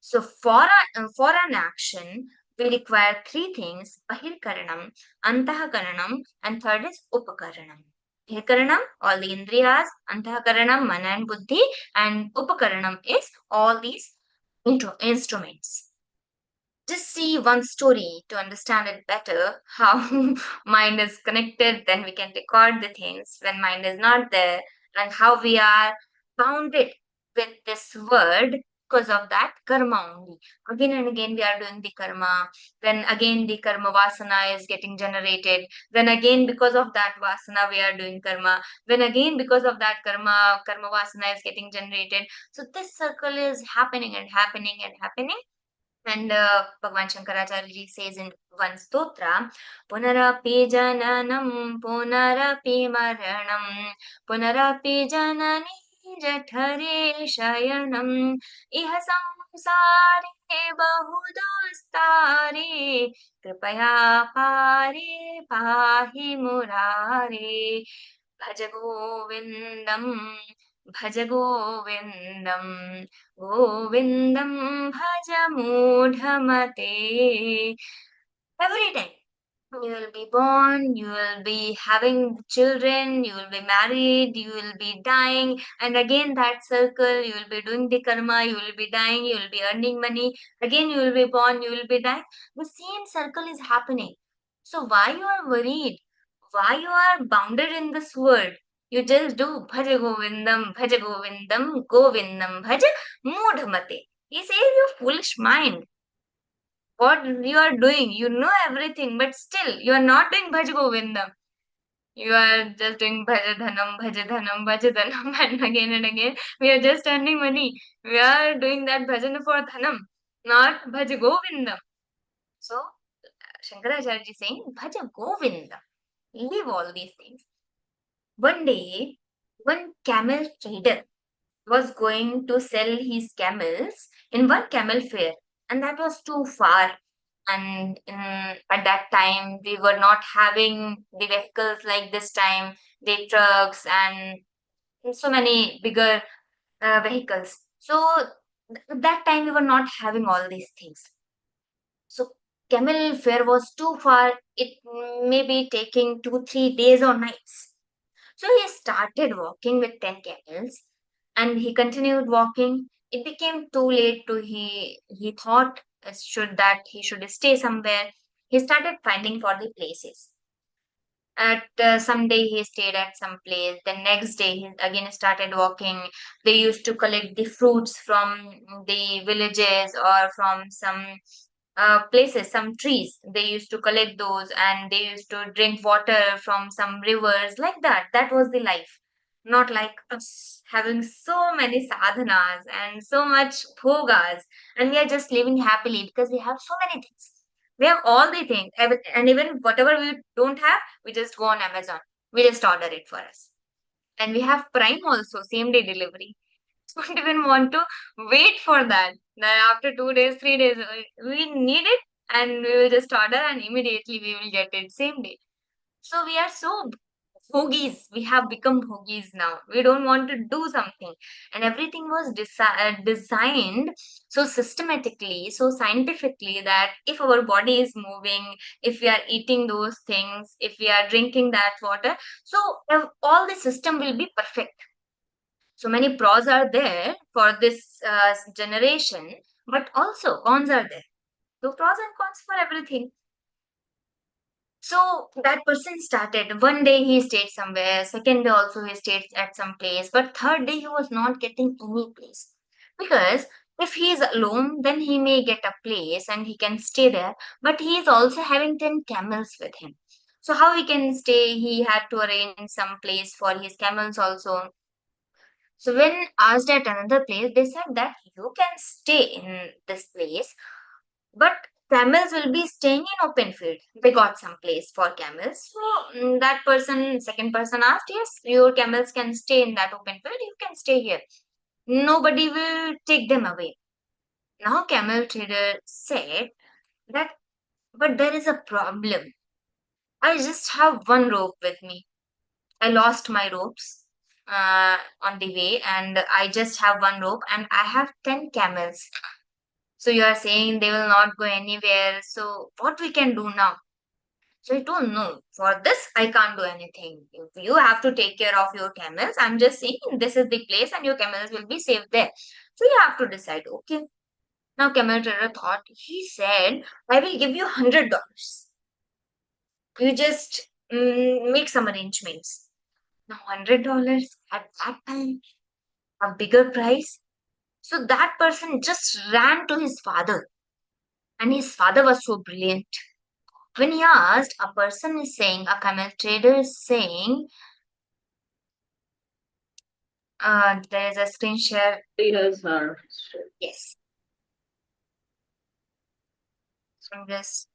So for an action, we require 3 things: bahirkaranam, antahakaranam, and third is upakaranam. Bahirkaranam, all the indriyas; antahakaranam, mana and buddhi; and upakaranam is all these instruments. Just see one story to understand it better, how mind is connected. Then we can record the things when mind is not there, and how we are bounded with this word because of that karma only. Again and again we are doing the karma. Then again the karma vasana is getting generated. Then again because of that vasana we are doing karma. Then again because of that karma vasana is getting generated. So this circle is happening and happening and happening. And Bhagavan Shankaracharya ji says in one stotra, Punarapi jananam, punarapi maranam, punarapi janani jathare shayanam, iha samsare bahudastare, kripaya pare pahi murare, bhaja govindam, bhaja govindam. Govindam bhaja mudhamate. Every time you will be born, you will be having children, you will be married, you will be dying, and again that circle, you will be doing the karma, you will be dying, you will be earning money, again you will be born, you will be dying. The same circle is happening. So why you are worried? Why you are bounded in this world? You just do bhaja govindam, govindam bhaja mudhamate. He says, you foolish mind. What you are doing, you know everything, but still you are not doing bhaja govindam. You are just doing bhaja dhanam, and again we are just earning money. We are doing that bhajan for dhanam, not bhaja govindam. So Shankaracharya is saying bhaja govindam. Leave all these things. One day, one camel trader was going to sell his camels in one camel fair, and that was too far. And at that time, we were not having the vehicles like this time, the trucks and so many bigger vehicles. So that time, we were not having all these things. So camel fair was too far. It may be taking 2-3 days or nights. So he started walking with 10 camels and he continued walking. It became too late to he thought he should stay somewhere. He started finding for the places. At some day he stayed at some place. The next day he again started walking. They used to collect the fruits from the villages or from some places, some trees. They used to collect those and they used to drink water from some rivers, like that. That was the life. Not like us having so many sadhanas and so much bhogas, and we are just living happily because we have so many things. We have all the things, and even whatever we don't have, we just go on Amazon. We just order it for us. And we have Prime also, same day delivery. Don't even want to wait for that. Then after 2 days, 3 days, we need it and we will just order and immediately we will get it same day. So we are so bhogies. We have become bhogies now. We don't want to do something. And everything was designed so systematically, so scientifically that if our body is moving, if we are eating those things, if we are drinking that water, so all the system will be perfect. So many pros are there for this generation, but also cons are there. So pros and cons for everything. So that person started. One day he stayed somewhere, second day also he stayed at some place, but third day he was not getting any place. Because if he is alone, then he may get a place and he can stay there, but he is also having 10 camels with him. So how he can stay? He had to arrange some place for his camels also. So when asked at another place, they said that you can stay in this place, but camels will be staying in open field. They got some place for camels. So that person, second person asked, yes, your camels can stay in that open field. You can stay here. Nobody will take them away. Now camel trader said that, but there is a problem. I just have one rope with me. I lost my ropes on the way, and I just have one rope, and I have 10 camels. So you are saying they will not go anywhere. So what we can do now? So I don't know. For this, I can't do anything. If you have to take care of your camels, I'm just saying this is the place, and your camels will be safe there. So you have to decide. Okay. Now camel trader thought. He said, "I will give you $100. You just make some arrangements." Now $100 at that time, a bigger price. So that person just ran to his father, and his father was so brilliant. When he asked, a person is saying, a camel trader is saying, there is a screen share. Yes. I'm just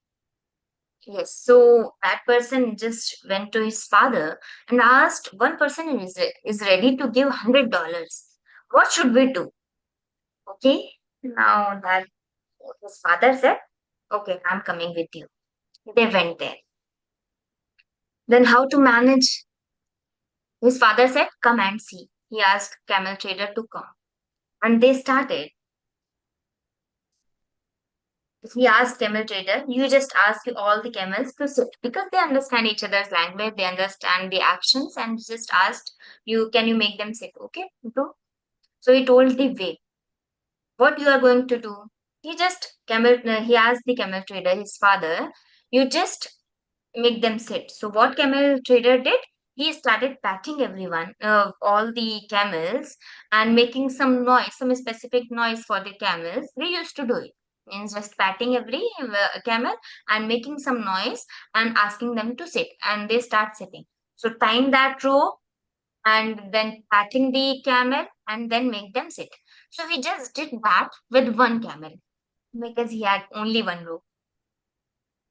Yes, so that person just went to his father and asked, one person is ready to give $100. What should we do? Okay, now that his father said, okay, I'm coming with you. They went there. Then how to manage? His father said, come and see. He asked camel trader to come. And they started. He asked camel trader, you just ask all the camels to sit because they understand each other's language, they understand the actions, and just asked you, can you make them sit? Okay, do. So he told the way. What you are going to do? He asked the camel trader, his father, you just make them sit. So what camel trader did? He started patting everyone, all the camels, and making some noise, some specific noise for the camels. They used to do it. Means just patting every camel and making some noise and asking them to sit. And they start sitting. So tying that rope and then patting the camel and then make them sit. So he just did that with one camel because he had only one rope.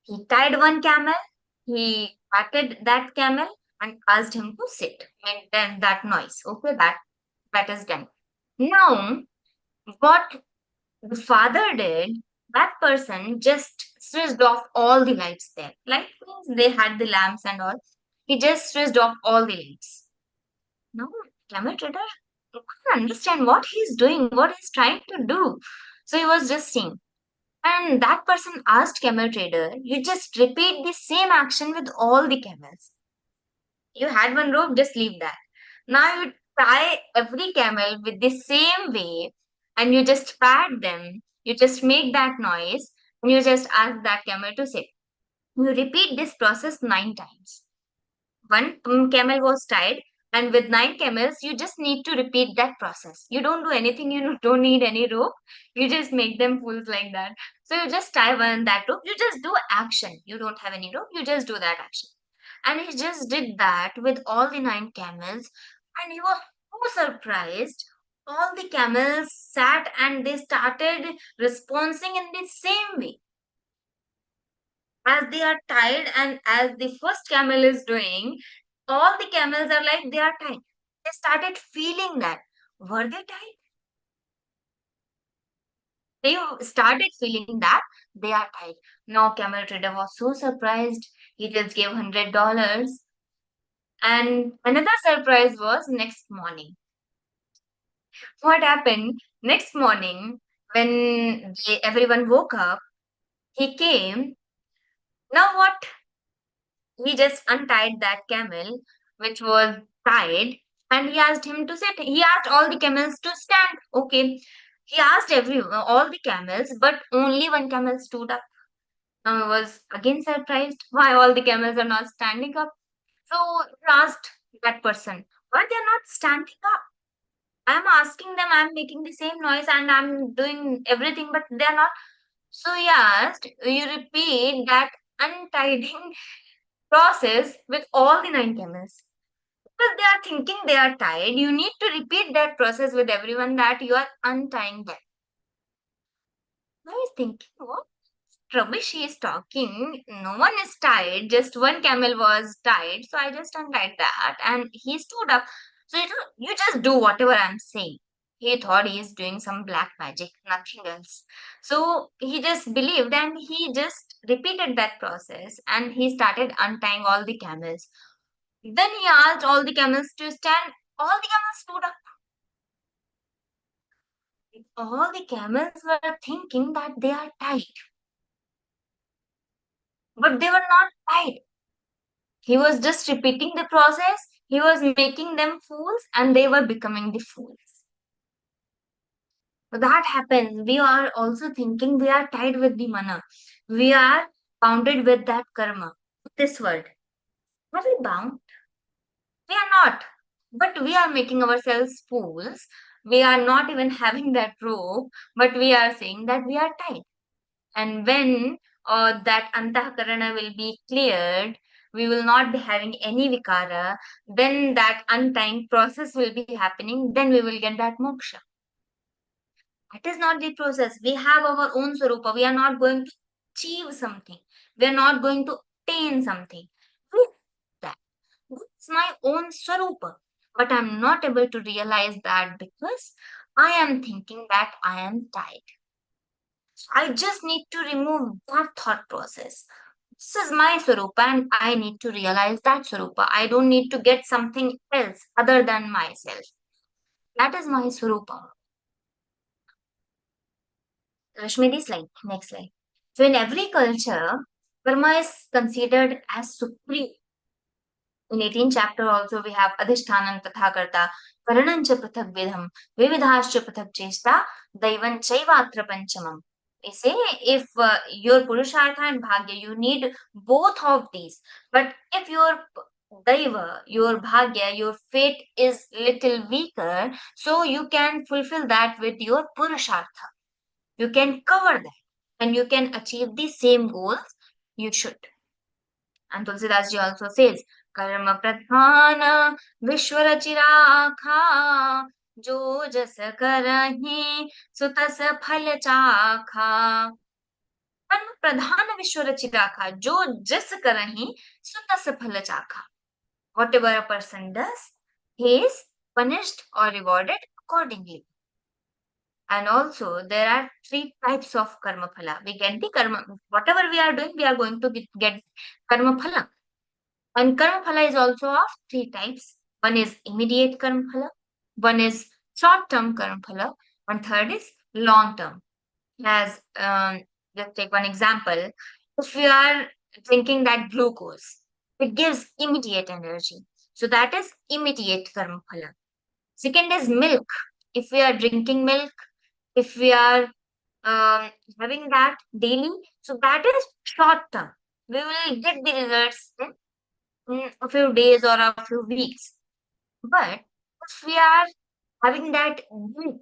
He tied one camel, he patted that camel and asked him to sit. And then that noise. Okay, that is done. Now, what the father did, that person just switched off all the lights there. Like they had the lamps and all. He just switched off all the lights. Now, camel trader couldn't understand what he's doing, what he's trying to do. So he was just seeing. And that person asked camel trader, you just repeat the same action with all the camels. You had one rope, just leave that. Now you tie every camel with the same way and you just pat them. You just make that noise and you just ask that camel to sit. You repeat this process 9 times. One camel was tied, and with 9 camels, you just need to repeat that process. You don't do anything, you don't need any rope. You just make them fools like that. So you just tie one that rope, you just do action. You don't have any rope, you just do that action. And he just did that with all the 9 camels, and he was so surprised. All the camels sat and they started responding in the same way as they are tied, and as the first camel is doing, all the camels are like they are tied. They started feeling that. Were they tied? They started feeling that they are tied. Now camel trader was so surprised. He just gave $100. And another surprise was next morning. What happened? Next morning, when everyone woke up, he came. Now what? He just untied that camel, which was tied, and he asked him to sit. He asked all the camels to stand. Okay. He asked all the camels, but only one camel stood up. Now I was again surprised why all the camels are not standing up. So he asked that person, why they're not standing up? I'm asking them, I'm making the same noise and I'm doing everything, but they're not. So he asked, you repeat that untiding process with all the 9 camels. Because they are thinking they are tied, you need to repeat that process with everyone that you are untying them. I was thinking, what rubbish he is talking? No one is tied, just one camel was tied, so I just untied that and he stood up. So you just do whatever I'm saying. He thought he is doing some black magic, nothing else. So he just believed and he just repeated that process and he started untying all the camels. Then he asked all the camels to stand. All the camels stood up. All the camels were thinking that they are tied. But they were not tied. He was just repeating the process. He was making them fools and they were becoming the fools. So that happens. We are also thinking we are tied with the mana. We are bounded with that karma, this world. Are we bound? We are not. But we are making ourselves fools. We are not even having that rope, but we are saying that we are tied. And when that antakarana will be cleared, we will not be having any vikara, then that untying process will be happening, then we will get that moksha. That is not the process. We have our own swarupa. We are not going to achieve something. We are not going to attain something. With that, it's my own swarupa. But I'm not able to realize that because I am thinking that I am tired. I just need to remove that thought process. This is my Swarupa and I need to realize that Swarupa. I don't need to get something else other than myself. That is my Swarupa. Rashmi, slide. Next slide. So in every culture, karma is considered as supreme. In 18th chapter also we have Adhishthanam Tathakarta, Karanancha Prathak Vidham, Vividhascha Prathak Chesta, Daivan Chaivatra Panchamam. We say if your Purushartha and Bhagya, you need both of these. But if your Daiva, your Bhagya, your fate is little weaker, so you can fulfill that with your Purushartha. You can cover that and you can achieve the same goals you should. And Tulsidas ji also says, Karma Pradhana Vishwarachiraka Jo jas karahi sutas phal chakha. Karma Pradhana Vishwarachiraka Jo jas karahi sutas phal chakha. Whatever a person does, he is punished or rewarded accordingly. And also, there are 3 types of karma phala. We get the karma, whatever we are doing, we are going to get karma phala. And karma phala is also of 3 types. One is immediate karma phala, one is short-term karma phala, and third is long-term. As just take one example, if we are drinking that glucose, it gives immediate energy. So that is immediate karma phala. Second is milk. If we are drinking milk, if we are having that daily, so that is short term. We will get the results in a few days or a few weeks. But if we are having that ghee,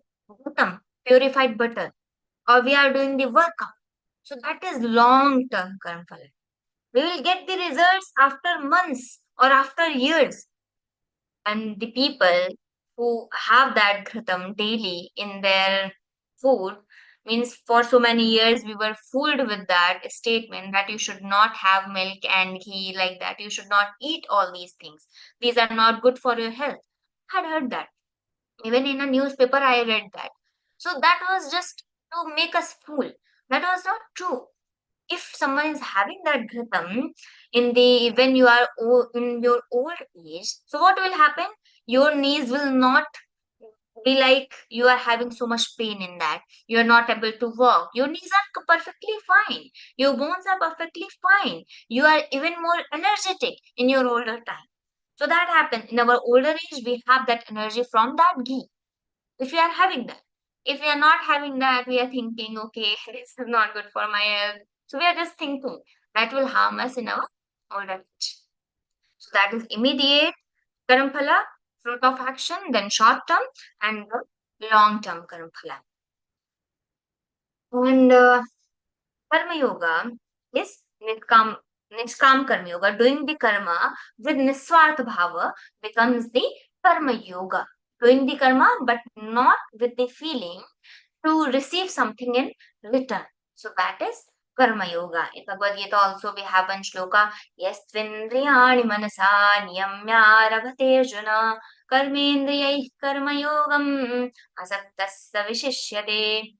purified butter, or we are doing the workout, so that is long term karma phala. We will get the results after months or after years. And the people who have that ghritam daily in their food, means for so many years we were fooled with that statement that you should not have milk and ghee like that. You should not eat all these things. These are not good for your health. I had heard that. Even in a newspaper, I read that. So that was just to make us fool. That was not true. If someone is having that ghritam in the when you are in your old age, so what will happen? Your knees will not be like you are having so much pain in that. You are not able to walk. Your knees are perfectly fine. Your bones are perfectly fine. You are even more energetic in your older time. So that happens in our older age. We have that energy from that ghee. If we are having that, if we are not having that, we are thinking, okay, this is not good for my health. So we are just thinking that will harm us in our older age. So that is immediate karma phala, fruit of action, then short term and the long term karma phala. And karma yoga is niskam karma yoga. Doing the karma with niswartha bhava becomes the karma yoga. Doing the karma but not with the feeling to receive something in return. So that is karma yoga. In Bhagavad Gita also we have one shloka, Yastvindriyani manasa niyamya rabhate arjuna karmendriyai karma yogam asaktasya vishishyate.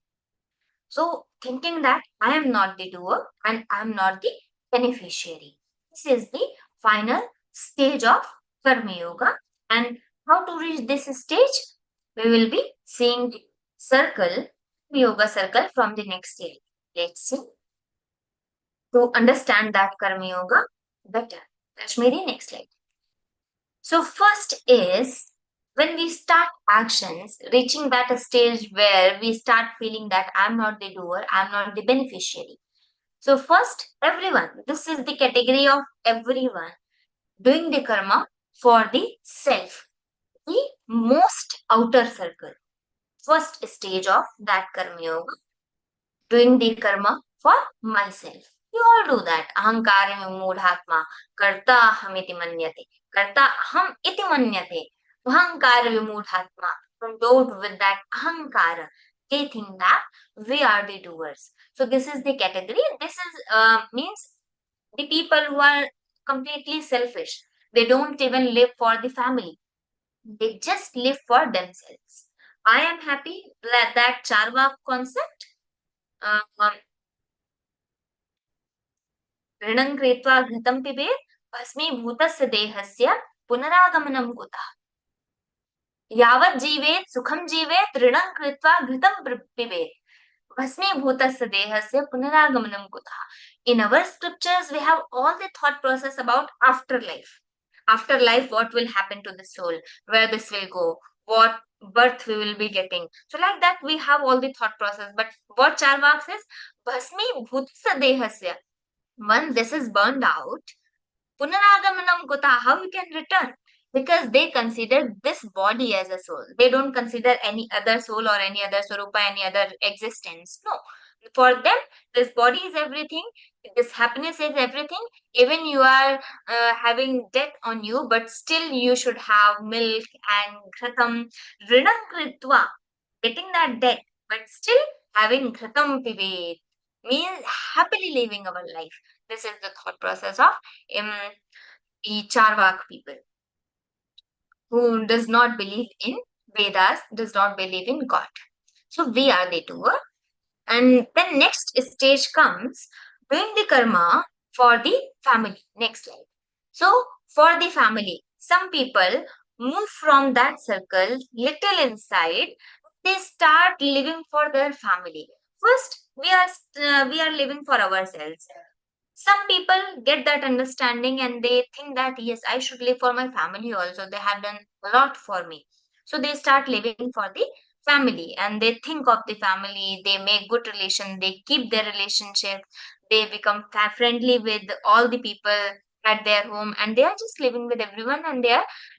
So thinking that I am not the doer and I am not the beneficiary. This is the final stage of karma yoga. And how to reach this stage? We will be seeing the circle, yoga circle from the next stage. Let's see. To understand that karma yoga better. Kashmiri, next slide. So first is when we start actions, reaching that stage where we start feeling that I'm not the doer, I'm not the beneficiary. So first, everyone, this is the category of everyone doing the karma for the self, the most outer circle. First stage of that karma yoga, doing the karma for myself. You all do that. Ahankara vimudhatma, karta hamiti manyate, karta aham iti manyate. Ahankara vimudhatma, from out with that ahankara, they think that we are the doers. So this is the category. This is means the people who are completely selfish. They don't even live for the family. They just live for themselves. I am happy that Charvak concept. ऋणं कृत्वा घृतं पिबेत् भस्मीभूतस्य देहस्य पुनरागमनं कुतः यावत् जीवेत् सुखं जीवेत् ऋणं कृत्वा घृतं पिबेत् भस्मीभूतस्य देहस्य पुनरागमनं कुतः. In our scriptures we have all the thought process about afterlife. Afterlife, what will happen to the soul, where this will go, what birth we will be getting. So like that we have all the thought process. But what Charvak says, bhasmibhutasya dehasya, when this is burned out, punaragamanam kuta, how you can return? Because they consider this body as a soul. They don't consider any other soul or any other swarupa, any other existence. No. For them, this body is everything. This happiness is everything. Even you are having debt on you, but still you should have milk and ghratam. Rinam kritva, getting that debt, but still having ghratam pivet means happily living our life. This is the thought process of the Charvak people who does not believe in Vedas, does not believe in God. So we are the doer. And then next stage comes doing the karma for the family. Next slide. So for the family, some people move from that circle little inside. They start living for their family. First, we are living for ourselves. Some people get that understanding and they think that yes, I should live for my family also. They have done a lot for me. So they start living for the family and they think of the family, they make good relation, they keep their relationship, they become friendly with all the people at their home and they are just living with everyone and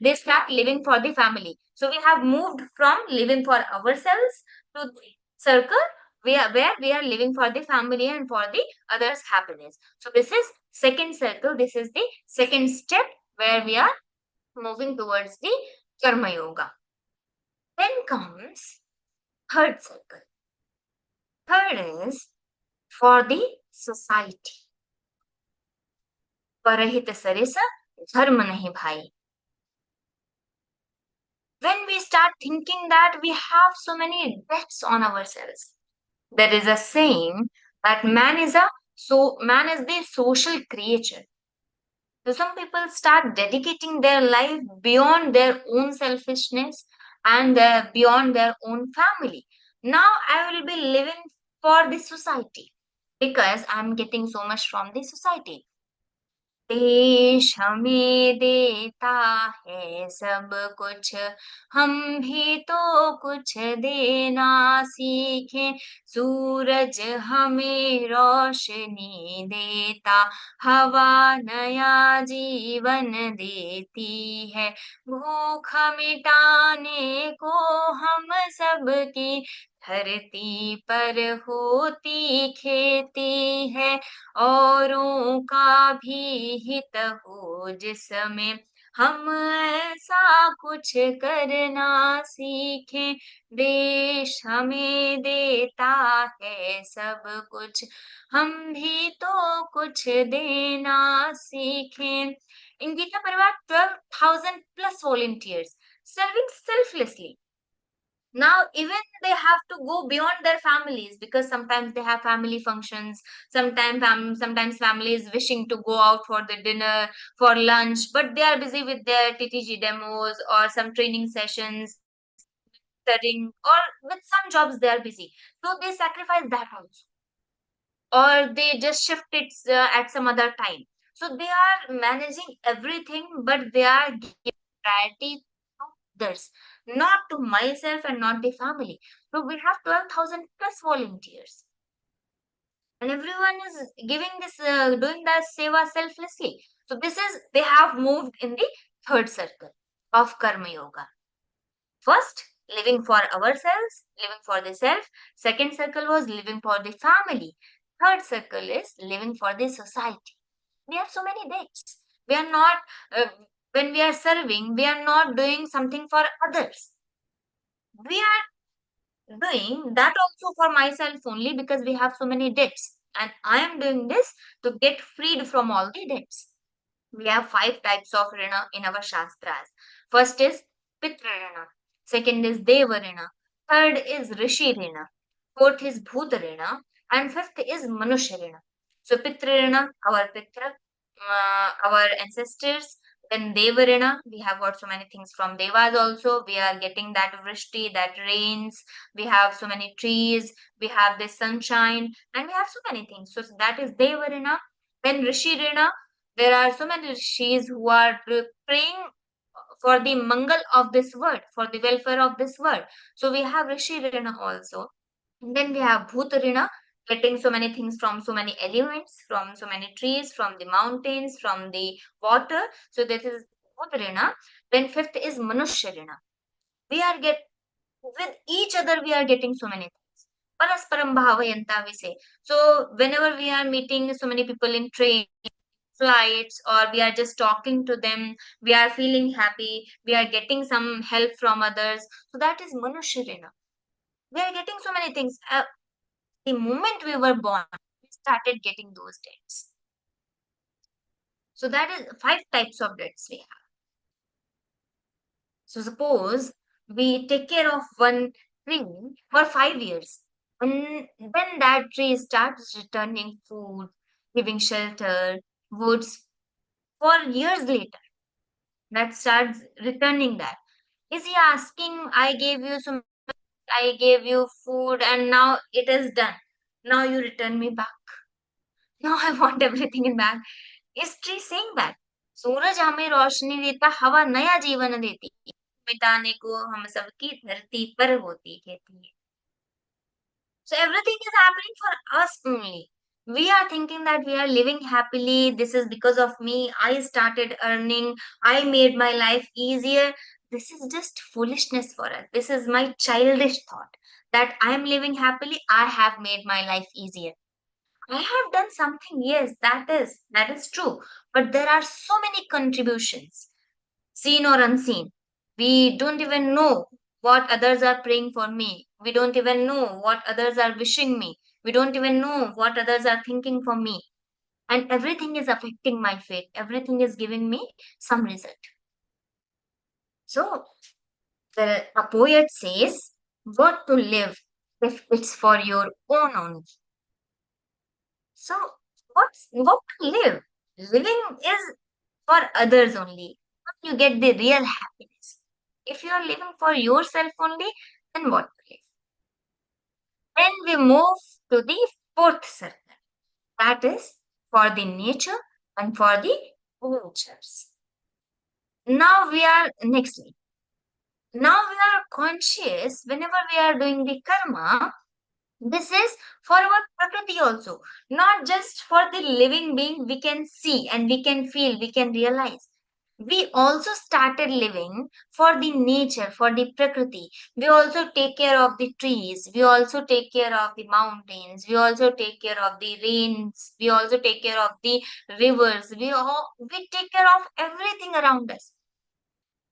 they start living for the family. So we have moved from living for ourselves to the circle where we are living for the family and for the others' happiness. So this is second circle. This is the second step where we are moving towards the Karmayoga. Then comes third circle. Third is for the society. Parahit sarisa dharma nahi bhai. When we start thinking that we have so many debts on ourselves, there is a saying that man is the social creature. So some people start dedicating their life beyond their own selfishness and beyond their own family. Now I will be living for the society because I'm getting so much from the society. देश हमें देता है सब कुछ, हम भी तो कुछ देना सीखें. सूरज हमें रोशनी देता, हवा नया जीवन देती है. भूख मिटाने को हम सबकी धरती पर होती खेती है. औरों का भी हित हो जिसमें हम ऐसा कुछ करना सीखें. देश हमें देता है सब कुछ, हम भी तो कुछ देना सीखें. In Geeta Pariwar, 12,000 plus volunteers serving selflessly. Now even they have to go beyond their families because sometimes they have family functions, sometimes families wishing to go out for the dinner, for lunch, but they are busy with their TTG demos or some training sessions, studying, or with some jobs they are busy, so they sacrifice that also, or they just shift it at some other time. So they are managing everything, but they are giving priority to others, not to myself and not the family. So we have 12,000 plus volunteers. And everyone is giving this, doing that seva selflessly. So this is, they have moved in the third circle of Karma Yoga. First, living for ourselves, living for the self. Second circle was living for the family. Third circle is living for the society. We have so many debts. We are not, when we are serving, we are not doing something for others. We are doing that also for myself only because we have so many debts. And I am doing this to get freed from all the debts. We have 5 types of Rina in our Shastras. First is Pitra Rina. Second is Deva Rina. Third is Rishi Rina. Fourth is Bhuta Rina. And fifth is Manushya Rina. So Pitra Rina, our Pitra, our ancestors. Then Deva Rina, we have got so many things from Devas also. We are getting that vrishti, that rains. We have so many trees. We have this sunshine. And we have so many things. So that is Deva Rina. Then Rishi Rina, there are so many rishis who are praying for the mangal of this world, for the welfare of this world. So we have Rishi Rina also. And then we have Bhuta Rina, getting so many things from so many elements, from so many trees, from the mountains, from the water. So this is Bhuta Rina. Then fifth is Manushya Rina. We are with each other, we are getting so many things. Parasparam bhavayanta, we say. So whenever we are meeting so many people in train, flights, or we are just talking to them, we are feeling happy, we are getting some help from others. So that is Manushya. We are getting so many things. The moment we were born, we started getting those debts. So that is 5 types of debts we have. So suppose we take care of one tree for 5 years, and then that tree starts returning food, giving shelter, woods for years later. That starts returning that. Is he asking, I gave you food and now it is done. Now you return me back. Now I want everything in back. Is tree saying that? सूरज हमें रोशनी देता, हवा नया जीवन देती, मिटाने को हम सबकी धरती पर होती खेती. So everything is happening for us only. We are thinking that we are living happily. This is because of me. I started earning. I made my life easier. This is just foolishness for us. This is my childish thought that I am living happily. I have made my life easier. I have done something. Yes, that is true. But there are so many contributions, seen or unseen. We don't even know what others are praying for me. We don't even know what others are wishing me. We don't even know what others are thinking for me. And everything is affecting my fate. Everything is giving me some result. So, a poet says, what to live if it's for your own only? So, what to live? Living is for others only. You get the real happiness. If you are living for yourself only, then what to live? Then we move to the fourth circle. That is for the nature and for the natures. Now we are next week. Now we are conscious whenever we are doing the karma. This is for our prakriti also, not just for the living being we can see and we can feel, we can realize. We also started living for the nature, for the prakriti. We also take care of the trees. We also take care of the mountains. We also take care of the rains. We also take care of the rivers. We take care of everything around us.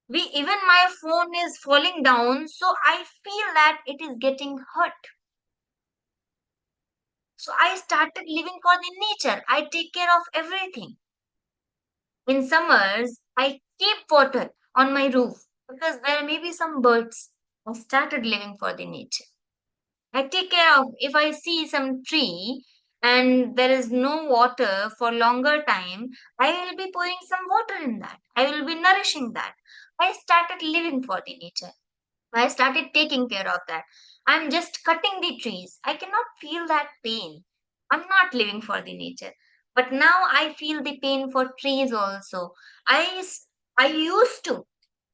Even my phone is falling down, so I feel that it is getting hurt. So I started living for the nature. I take care of everything. In summers, I keep water on my roof because there may be some birds. I started living for the nature. I take care of, if I see some tree and there is no water for longer time, I will be pouring some water in that. I will be nourishing that. I started living for the nature. I started taking care of that. I'm just cutting the trees. I cannot feel that pain. I'm not living for the nature. But now I feel the pain for trees also. I used to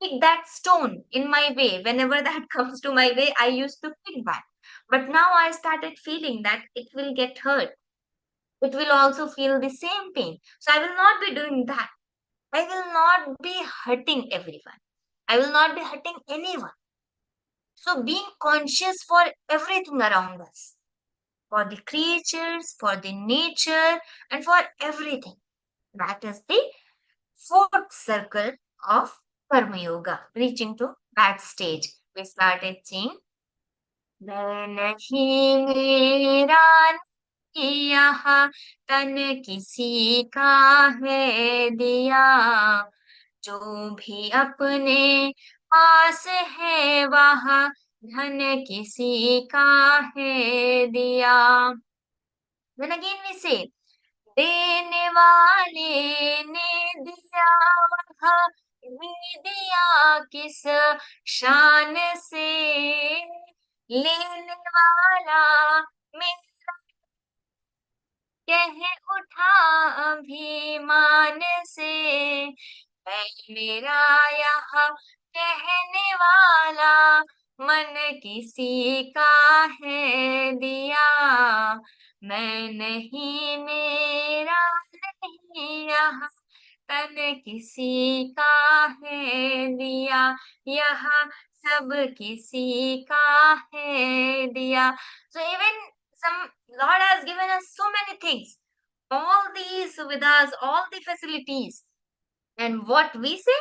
pick that stone in my way. Whenever that comes to my way, I used to pick that. But now I started feeling that it will get hurt. It will also feel the same pain. So I will not be doing that. I will not be hurting everyone. I will not be hurting anyone. So being conscious for everything around us, for the creatures, for the nature, and for everything. That is the fourth circle of Karma Yoga, reaching to that stage. We started seeing मैं नहीं मेरा नहीं यहाँ तन किसी का है दिया, जो भी अपने पास है वह धन किसी का है दिया। Then again we say, देने वाले ने दिया वह भी दिया किस शान से, लेने वाला मेरा कह उठा अभिमान से, मैं मेरा यहाँ कहने वाला मन किसी का है दिया, मैं नहीं मेरा नहीं यहाँ तन किसी का है दिया, यहाँ सब किसी का है दिया. So even some Lord has given us so many things, all these suvidhas, all the facilities, and what we say,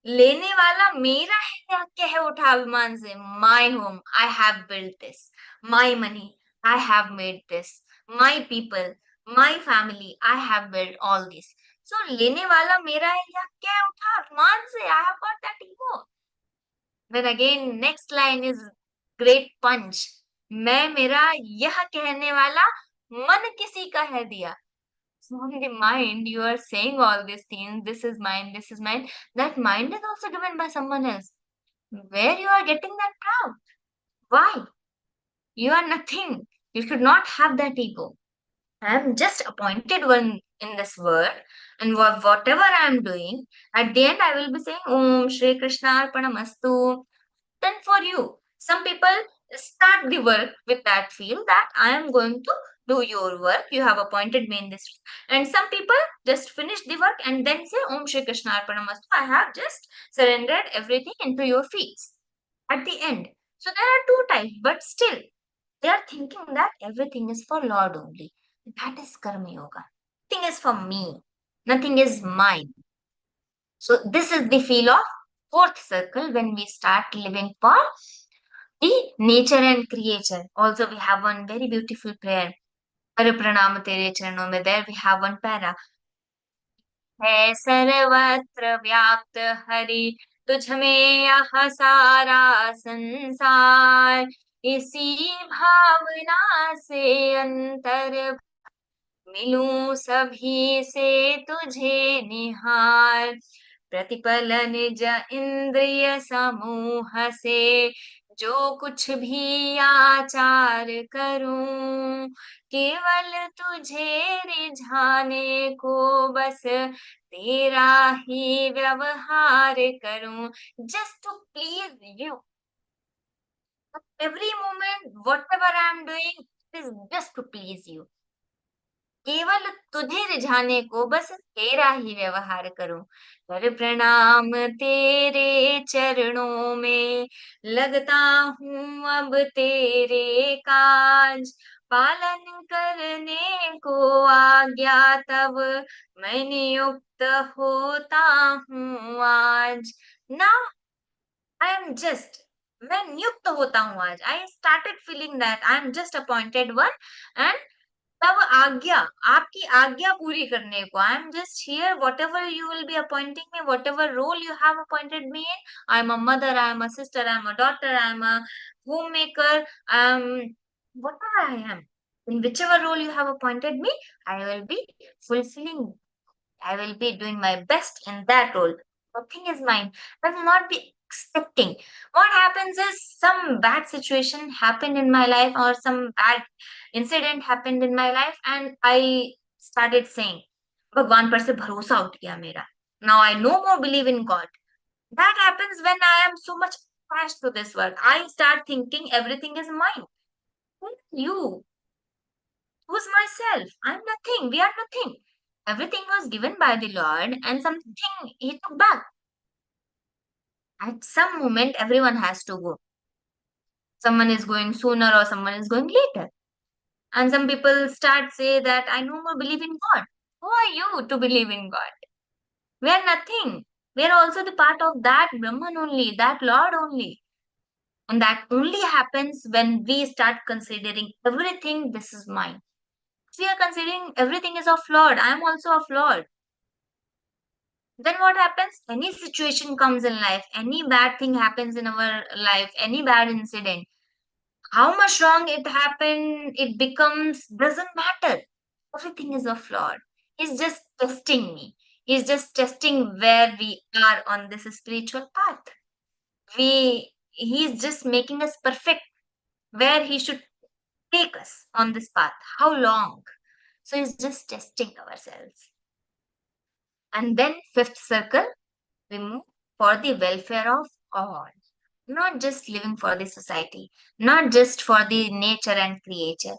लेने वाला मेरा है या कह उठा अभिमान से, my home, I have built this, my money, I have made this, my people, my family, I have built all this. So लेने वाला मेरा है या कह उठा अभिमान से, I have got that ego. Then again next line is great punch, मैं मेरा यह कहने वाला मन किसी का है दिया. So in the mind, you are saying all these things, this is mine, this is mine. That mind is also given by someone else. Where you are getting that proud? Why? You are nothing. You should not have that ego. I am just appointed one in this world, and whatever I am doing, at the end I will be saying Om Shri Krishna Arpanamastu. Then for you, some people start the work with that feel that I am going to do your work, you have appointed me in this, and some people just finish the work and then say Om Shri Krishna Arpanamastu, I have just surrendered everything into your feet at the end. So there are two types, but still they are thinking that everything is for Lord only. That is Karmayoga. Nothing is for me, nothing is mine. So this is the feel of fourth circle when we start living for the nature and creature. Also, we have one very beautiful prayer. Pranam tere charanon mein. There we have one para. है सर्वत्र व्याप्त हरि, तुझ में यह सारा संसार, इसी भावना से अंतर मिलूं सभी से तुझे निहार, प्रतिपल निज इंद्रिय समूह से जो कुछ भी आचार करूं, केवल तुझे रिझाने को बस तेरा ही व्यवहार करूं. Just to please you. Every moment, whatever I am doing, is just to please you. केवल तुझे रिझाने को बस तेरा ही व्यवहार करूं. कर प्रणाम तेरे चरणों में, लगता हूँ अब तेरे काज, पालन करने को आज्ञा तब मैं नियुक्त होता हूँ आज. Now I am just, मैं नियुक्त होता हूँ आज. I started feeling that I am just appointed one, and तब आज्ञा, आपकी आज्ञा पूरी करने को, I am just here, whatever you will be appointing me, whatever role you have appointed me in, I am a mother, I am a sister, I am a daughter, I am a homemaker, I am whatever I am, in whichever role you have appointed me, I will be fulfilling, I will be doing my best in that role. Nothing is mine. I will not be expecting. What happens is some bad situation happened in my life or some bad incident happened in my life and I started saying, भगवान पर से भरोसा उठ गया मेरा. Now I no more believe in God. That happens when I am so much attached to this world. I start thinking everything is mine. Who's you? Who's myself? I'm nothing. We are nothing. Everything was given by the Lord and something He took back. At some moment, everyone has to go. Someone is going sooner or someone is going later. And some people start say that I no more believe in God. Who are you to believe in God? We are nothing. We are also the part of that Brahman only, that Lord only. And that only happens when we start considering everything, this is mine. If we are considering everything is of Lord, I am also of Lord. Then what happens? Any situation comes in life, any bad thing happens in our life, any bad incident, how much wrong it happened, it becomes, doesn't matter. Everything is of Lord. He's just testing me. He's just testing where we are on this spiritual path. He's just making us perfect where he should take us on this path. How long? So he's just testing ourselves. And then fifth circle, we move for the welfare of all. Not just living for the society, not just for the nature and creature.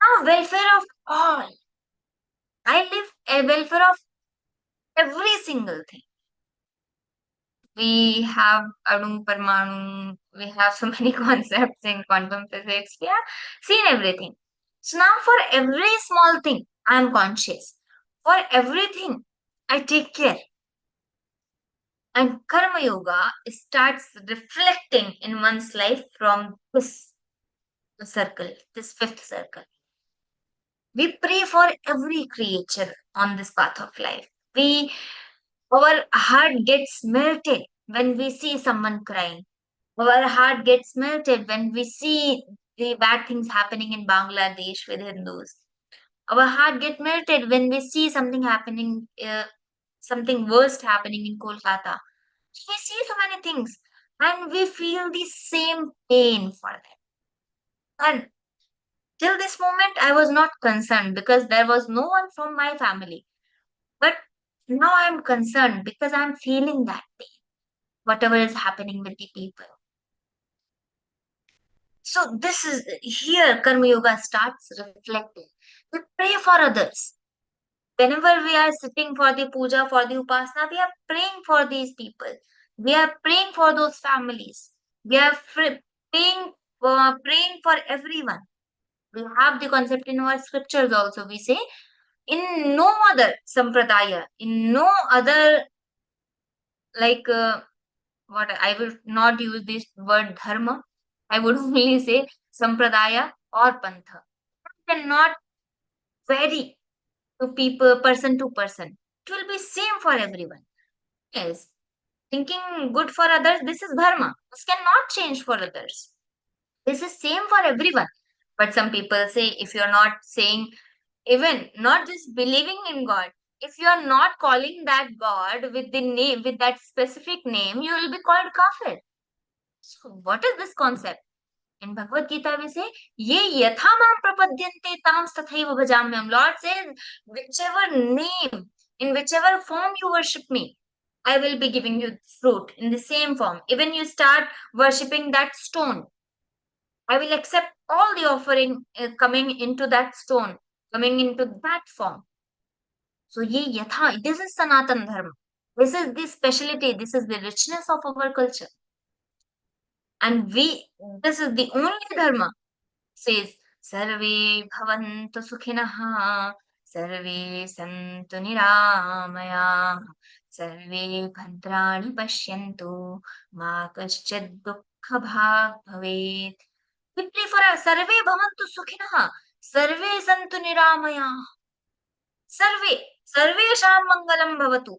Now welfare of all. I live a welfare of every single thing. We have Anu Parmanu, we have so many concepts in quantum physics, we have seen everything. So now for every small thing, I am conscious. For everything, I take care. And Karma Yoga starts reflecting in one's life from this circle, this fifth circle. We pray for every creature on this path of life. Our heart gets melted when we see someone crying. Our heart gets melted when we see the bad things happening in Bangladesh with Hindus. Our heart gets melted when we see something happening, something worst happening in Kolkata. We see so many things and we feel the same pain for them. And till this moment, I was not concerned because there was no one from my family. But now I'm concerned because I'm feeling that pain, whatever is happening with the people. So this is here Karma Yoga starts reflecting. We pray for others. Whenever we are sitting for the puja, for the upasana, we are praying for these people. We are praying for those families. We are praying for everyone. We have the concept in our scriptures also. We say, in no other sampradaya, in no other, like, what I will not use this word dharma. I would only say sampradaya or pantha. It cannot vary to people, person to person. It will be same for everyone. Yes, thinking good for others, this is dharma. This cannot change for others. This is same for everyone. But some people say, if you're not saying, even not just believing in God, if you are not calling that God with the name, with that specific name, you will be called kafir. So what is this concept? In Bhagavad Gita we say, Ye yatha mam prapadyante tam tathaiva bhajamyam. Lord says, whichever name, in whichever form you worship me, I will be giving you fruit in the same form. Even you start worshipping that stone, I will accept all the offering coming into that stone, coming into that form. So ye yatha, this is Sanatan Dharma. This is the speciality, this is the richness of our culture. And this is the only dharma, says, Sarve bhavantu sukhinaha, sarve santu niramaya, sarve bhadrani pashyantu, ma kaschid dukkha bhag bhavet. We pray for sarve bhavantu sukhinaha, sarve santu niramaya, sarvesham mangalam bhavatu.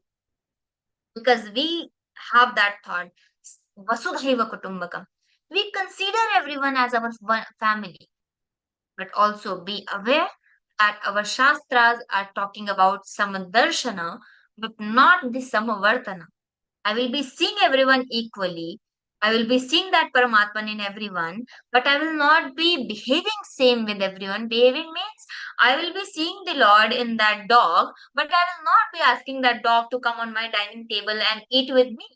Because we have that thought, vasudhaiva kutumbakam. We consider everyone as our family, but also be aware that our shastras are talking about samadarshana, but not the samavartana. I will be seeing everyone equally. I will be seeing that Paramatman in everyone, but I will not be behaving same with everyone. Behaving means I will be seeing the Lord in that dog, but I will not be asking that dog to come on my dining table and eat with me,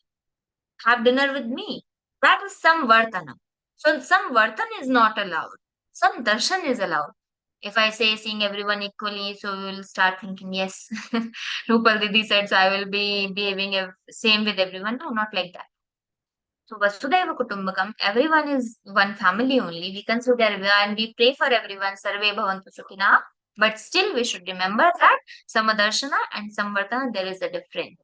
have dinner with me. That is samvartana. So samvartana is not allowed. Some darshan is allowed. If I say seeing everyone equally, so we will start thinking, yes, Rupal Didi said, so I will be behaving same with everyone. No, not like that. So Vasudhaiva Kutumbakam, everyone is one family only. We consider everyone and we pray for everyone, Sarve Bhavantu Sukhina. But still we should remember that Samadarshana and Samvartana, there is a difference.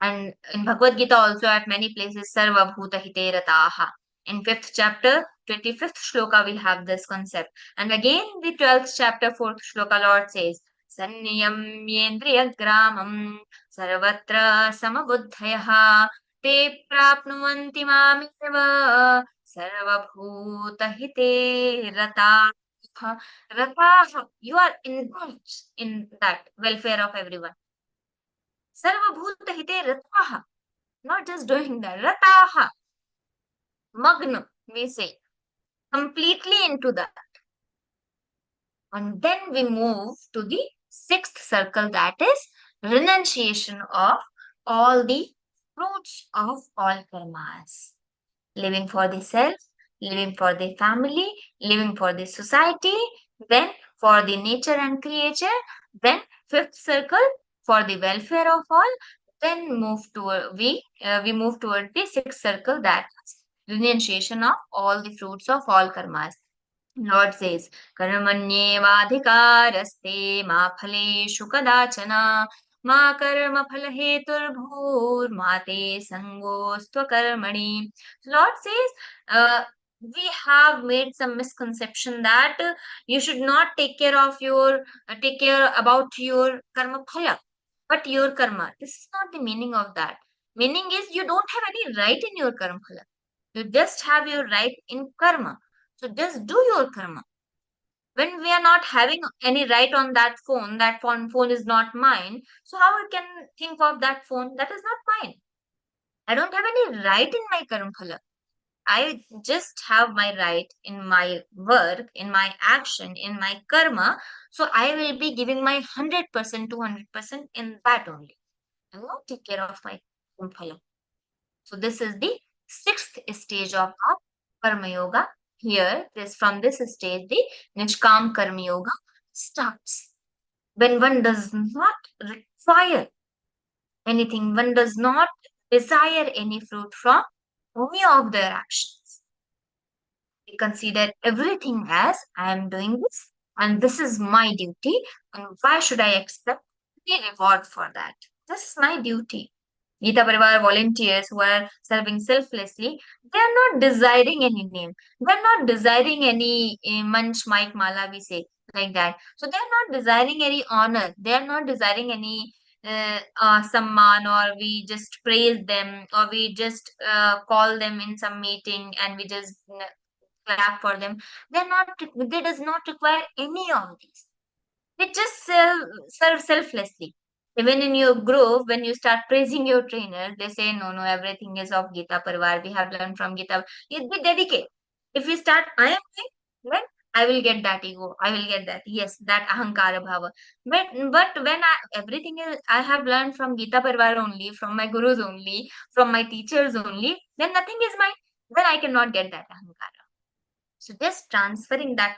And in Bhagavad Gita also at many places, Sarva Bhuta Hite Rataha. In 5th chapter, 25th shloka, we have this concept. And again, the 12th chapter, 4th shloka, Lord says, Sanniyamyendriya gramam sarvatra samabuddhayaha te prapnuvanti mameva sarvabhutahite rataha. Rataha, you are engaged in that welfare of everyone. Sarvabhutahite rataha, not just doing that. Rataha, magna, we say, completely into that. And then we move to the 6th circle, that is renunciation of all the fruits of all karmas. Living for the self, living for the family, living for the society, then for the nature and creature, then 5th circle for the welfare of all, then we move toward the 6th circle, that is renunciation of all the fruits of all karmas. Lord says, Karmanyevadhikaraste ma phaleshu kadachana ma karma phalaheturbhur ma te sangostva karmani. Lord says, we have made some misconception that you should not take care about your karma phala, but your karma. This is not the meaning of that. Meaning is you don't have any right in your karma phala. You just have your right in karma. So just do your karma. When we are not having any right on that phone is not mine. So how I can think of that phone? That is not mine. I don't have any right in my karma phala. I just have my right in my work, in my action, in my karma. So I will be giving my 100%, 200% in that only. I will not take care of my karma phala. So this is the 6th stage of our Karmayoga. Here, from this stage, the Nishkam Karmayoga starts. When one does not require anything, one does not desire any fruit from any of their actions. We consider everything as I am doing this and this is my duty, and why should I expect any reward for that? This is my duty. GÍTÁ Pariwar volunteers who are serving selflessly, they are not desiring any name. They are not desiring any manch, mic, mala, we say like that. So they are not desiring any honor. They are not desiring any samman, or we just praise them, or we just call them in some meeting and we just clap for them. They does not require any of these. They just serve selflessly. Even in your group, when you start praising your trainer, they say, no, everything is of GÍTÁ Pariwar. We have learned from GÍTÁ. They dedicate. If you start, I am doing, then I will get that ego. I will get that. Yes, that ahankara bhava. But when everything is, I have learned from GÍTÁ Pariwar only, from my gurus only, from my teachers only, then nothing is mine. Then I cannot get that ahankara. So just transferring that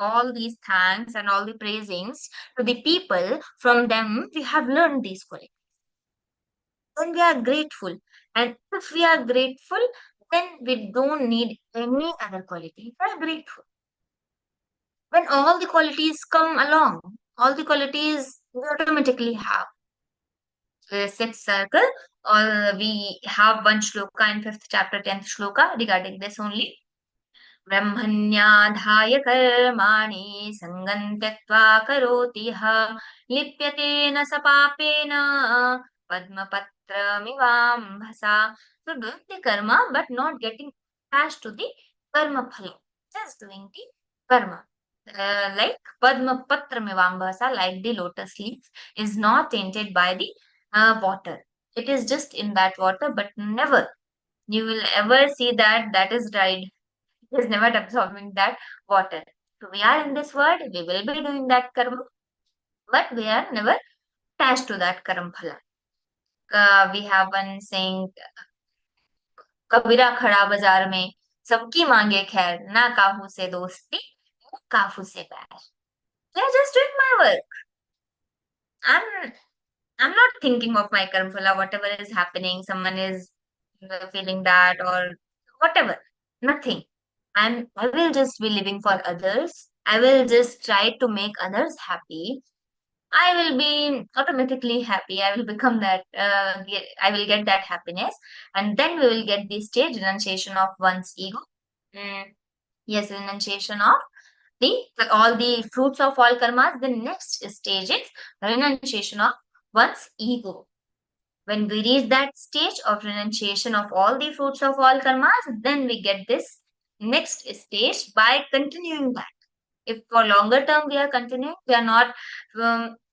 all these thanks and all the praisings to the people, from them we have learned these qualities. Then we are grateful. And if we are grateful, then we don't need any other quality. We are grateful. When all the qualities come along, all the qualities we automatically have. So the 6th circle, we have one shloka in 5th chapter, 10th shloka regarding this only. ब्रह्मण्याधाय कर्माणि सङ्गं त्यक्त्वा करोति यः लिप्यते न स पापेन padmapatra-mivambhasa. So doing the karma but not getting attached to the karma phala. Just doing the karma. Like padmapatra-mivambhasa, like the lotus leaf, is not tainted by the water. It is just in that water, but never you will ever see that is dried. It is never absorbing that water. So we are in this world, we will be doing that karma, but we are never attached to that karma phala. We have one saying, कबीरा खड़ा बाजार में सबकी मांगे खैर, ना काहू से दोस्ती, ना काहू से बैर. They are just doing my work. I'm not thinking of my karma phala, whatever is happening, someone is feeling that or whatever. Nothing. I will just be living for others. I will just try to make others happy. I will be automatically happy. I will become that, I will get that happiness. And then we will get the stage renunciation of one's ego. Yes, renunciation of all the fruits of all karmas. The next stage is renunciation of one's ego. When we reach that stage of renunciation of all the fruits of all karmas, then we get this next stage by continuing that. If for longer term we are continuing, we are not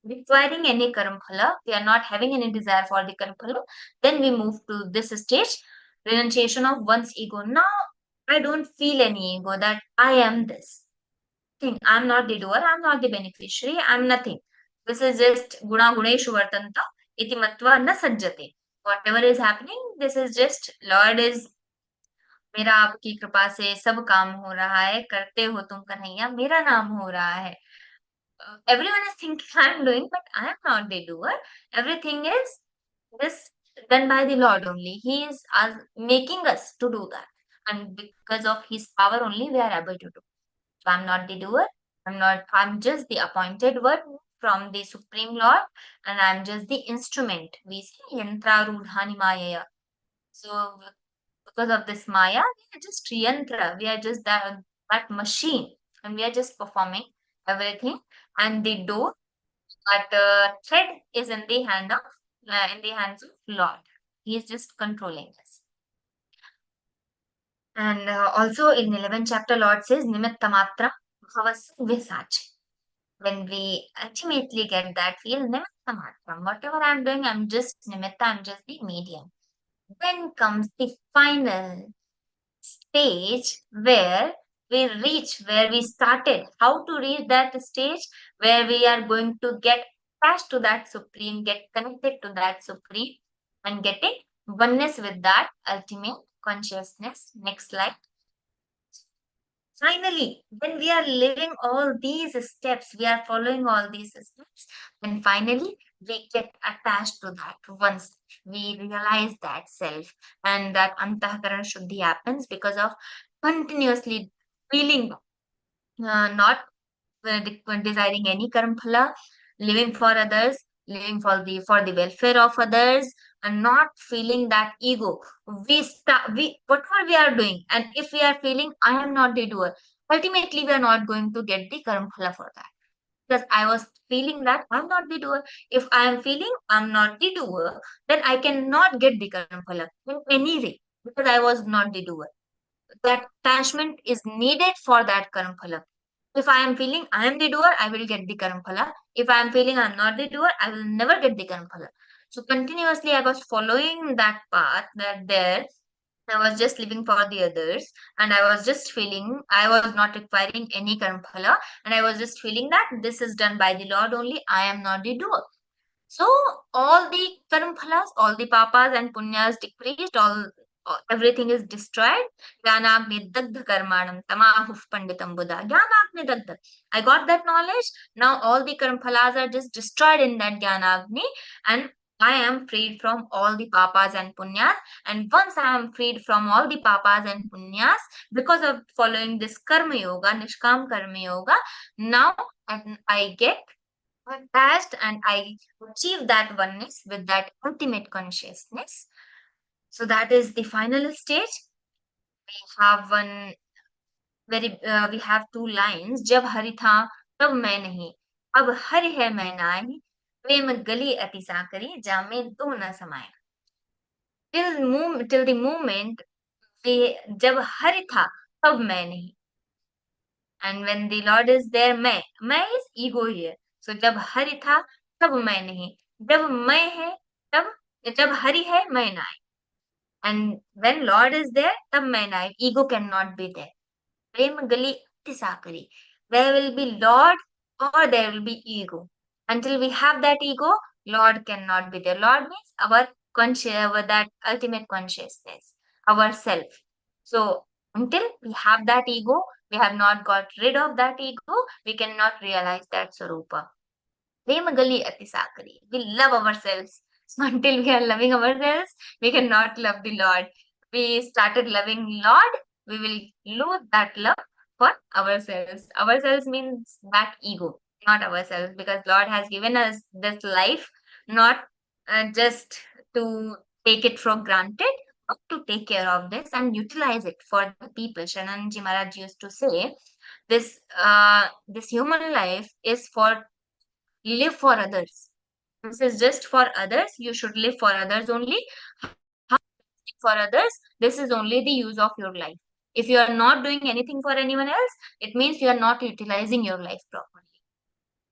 requiring any karma phala, we are not having any desire for the karma phala, then we move to this stage, renunciation of one's ego. Now I don't feel any ego that I am this thing. I'm not the doer, I'm not the beneficiary, I'm nothing. This is just guna guneshu vartanta iti matva na sajjate. Whatever is happening, this is just Lord is मेरा आपकी कृपा से सब काम हो रहा है, करते हो तुम कन्हैया, मेरा नाम हो रहा है. Everyone is thinking I'm doing, but I am not the doer. Everything is this done by the Lord only. He is making us to do that. And because of his power only, we are able to do. So I'm not the doer. I'm just the appointed one from the Supreme Lord, and I'm just the instrument. We say yantra rudhani mayaya. So because of this maya, we are just yantra. We are just that machine, and we are just performing everything. And the door, that thread is in the hands of Lord. He is just controlling us. And also in 11th chapter, Lord says, Nimitta matra bhavas visache. When we ultimately get that feel, Nimitta matra, whatever I'm doing, I'm just Nimitta, I'm just the medium. Then comes the final stage where we started. How to reach that stage where we are going to get attached to that Supreme, get connected to that Supreme, and getting oneness with that ultimate consciousness. Next slide. Finally, when we are living all these steps, we are following all these steps, and finally we get attached to that. Once we realize that self, and that antahkarana shuddhi happens because of continuously feeling, not desiring any karma phala, living for others, living for the welfare of others, and not feeling that ego. Whatever we are doing, and if we are feeling I am not the doer, ultimately we are not going to get the karma phala for that. Because I was feeling that I'm not the doer. If I am feeling I'm not the doer, then I cannot get the karma phala in any way, because I was not the doer. That attachment is needed for that karma phala. If I am feeling I am the doer, I will get the karma phala. If I am feeling I'm not the doer, I will never get the karma phala. So continuously I was following that path, that there I was just living for the others, and I was just feeling I was not requiring any karma phala, and I was just feeling that this is done by the Lord only, I am not the doer. So all the karma phalas, all the papas and punyas decreased, everything is destroyed. Jnanagni dagdha karmanam tamahuh panditam buddha. Jnanagni dagdha. I got that knowledge. Now all the karma phalas are just destroyed in that Jnanagni, and I am freed from all the papas and punyas. And once I am freed from all the papas and punyas, because of following this karma yoga, nishkam karma yoga, now I get attached and I achieve that oneness with that ultimate consciousness. So that is the final stage. We have we have two lines. जब हरि था तब मैं नहीं, अब हरि है मैं नाही, प्रेम गली अति साकरी, जामे दो न समाया. Till the moment जब हरि था तब मैं नहीं. And when the Lord is there, मैं is ego here. So जब हरि था तब मैं नहीं, जब मैं है तब, जब हरि है मैं ना. And when Lord is there, तब मैं ना. Ego cannot be there. प्रेम गली अति साकरी. There will be Lord or there will be ego. Until we have that ego, Lord cannot be there. Lord means our that ultimate consciousness, our self. So until we have that ego, we have not got rid of that ego, we cannot realize that Sarupa. Premagali ati sakari. We love ourselves. So until we are loving ourselves, we cannot love the Lord. We started loving Lord, we will lose that love for ourselves. Ourselves means that ego. not ourselves, because Lord has given us this life not just to take it for granted, but to take care of this and utilize it for the people. Shananji Maharaj used to say, this human life is for live for others. This is just for others. You should live for others only. How to live for others? This is only the use of your life. If you are not doing anything for anyone else, it means you are not utilizing your life properly.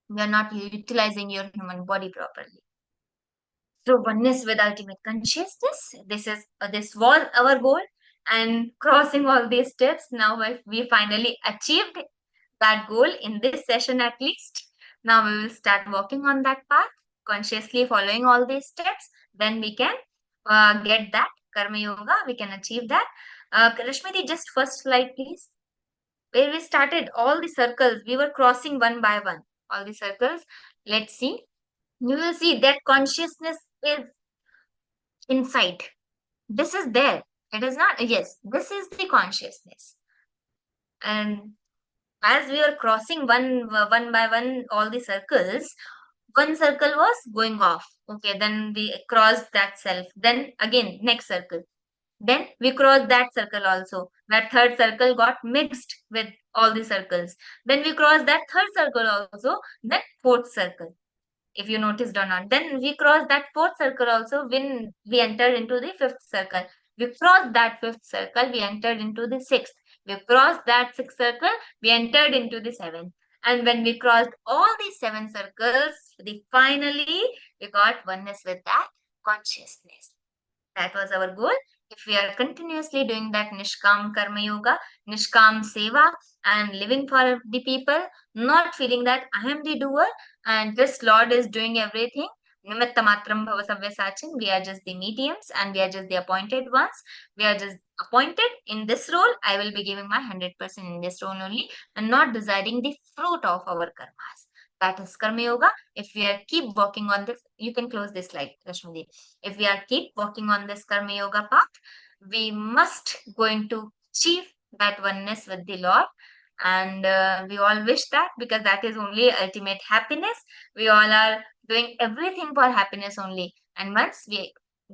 You are not utilizing your human body properly. So oneness with ultimate consciousness. This was our goal, and crossing all these steps, now we finally achieved that goal in this session at least. Now we will start walking on that path, consciously following all these steps. Then we can get that Karma Yoga. We can achieve that. Rashmiti, just first slide, please. Where we started all the circles, we were crossing one by one all the circles. Let's see. You will see that consciousness is inside. This is there. It is not. Yes, this is the consciousness. And as we are crossing one by one all the circles, one circle was going off. Okay, then we crossed that self. Then again, next circle. Then we crossed that circle also. That third circle got mixed with all the circles. Then we crossed that third circle also. Then fourth circle, if you noticed or not. Then we crossed that fourth circle also when we entered into the fifth circle. We crossed that fifth circle, we entered into the sixth. We crossed that sixth circle, we entered into the seventh. And when we crossed all these 7 circles, finally we got oneness with that consciousness. That was our goal. If we are continuously doing that Nishkam Karma Yoga, Nishkam Seva, and living for the people, not feeling that I am the doer and this Lord is doing everything. Nimitta matram bhava savyasachin. We are just the mediums and we are just the appointed ones. We are just appointed in this role. I will be giving my 100% in this role only and not desiring the fruit of our karmas. That is Karma Yoga. If we are keep working on this, you can close this slide, Rashmidi. If we are keep working on this Karma Yoga path, we must going to achieve that oneness with the Lord. And we all wish that, because that is only ultimate happiness. We all are doing everything for happiness only. And once we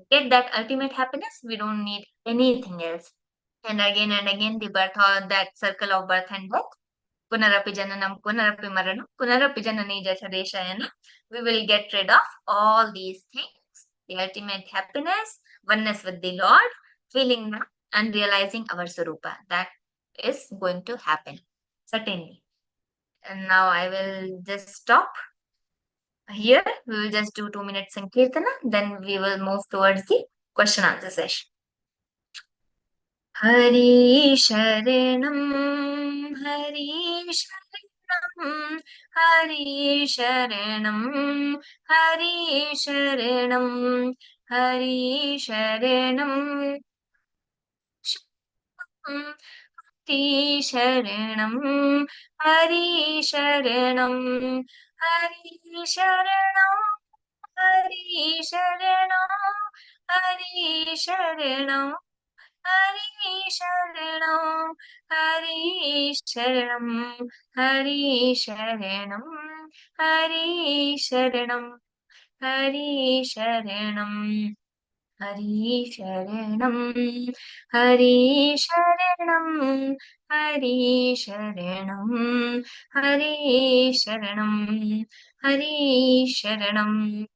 get that ultimate happiness, we don't need anything else. And again, the birth or that circle of birth and death. Punarapi jananam, punarapi maranam, punarapi janani jashadeshayana. We will get rid of all these things. The ultimate happiness, oneness with the Lord, feeling that and realizing our Sarupa. That is going to happen, certainly. And now I will just stop here. We will just do 2 minutes in Kirtana. Then we will move towards the question answer session. Hari Sharanam, Hari Sharanam, Hari Sharanam, Hari Sharanam, Hari Sharanam, Hari Sharanam, Hari Sharanam, Hari Sharanam, Hari Sharanam, Hari Sharanam. Hari Sharanam, Hari Sharanam, Hari Sharanam, Hari Sharanam, Hari Sharanam, Hari Sharanam, Hari Sharanam, Hari Sharanam, Hari Sharanam, Hari Sharanam.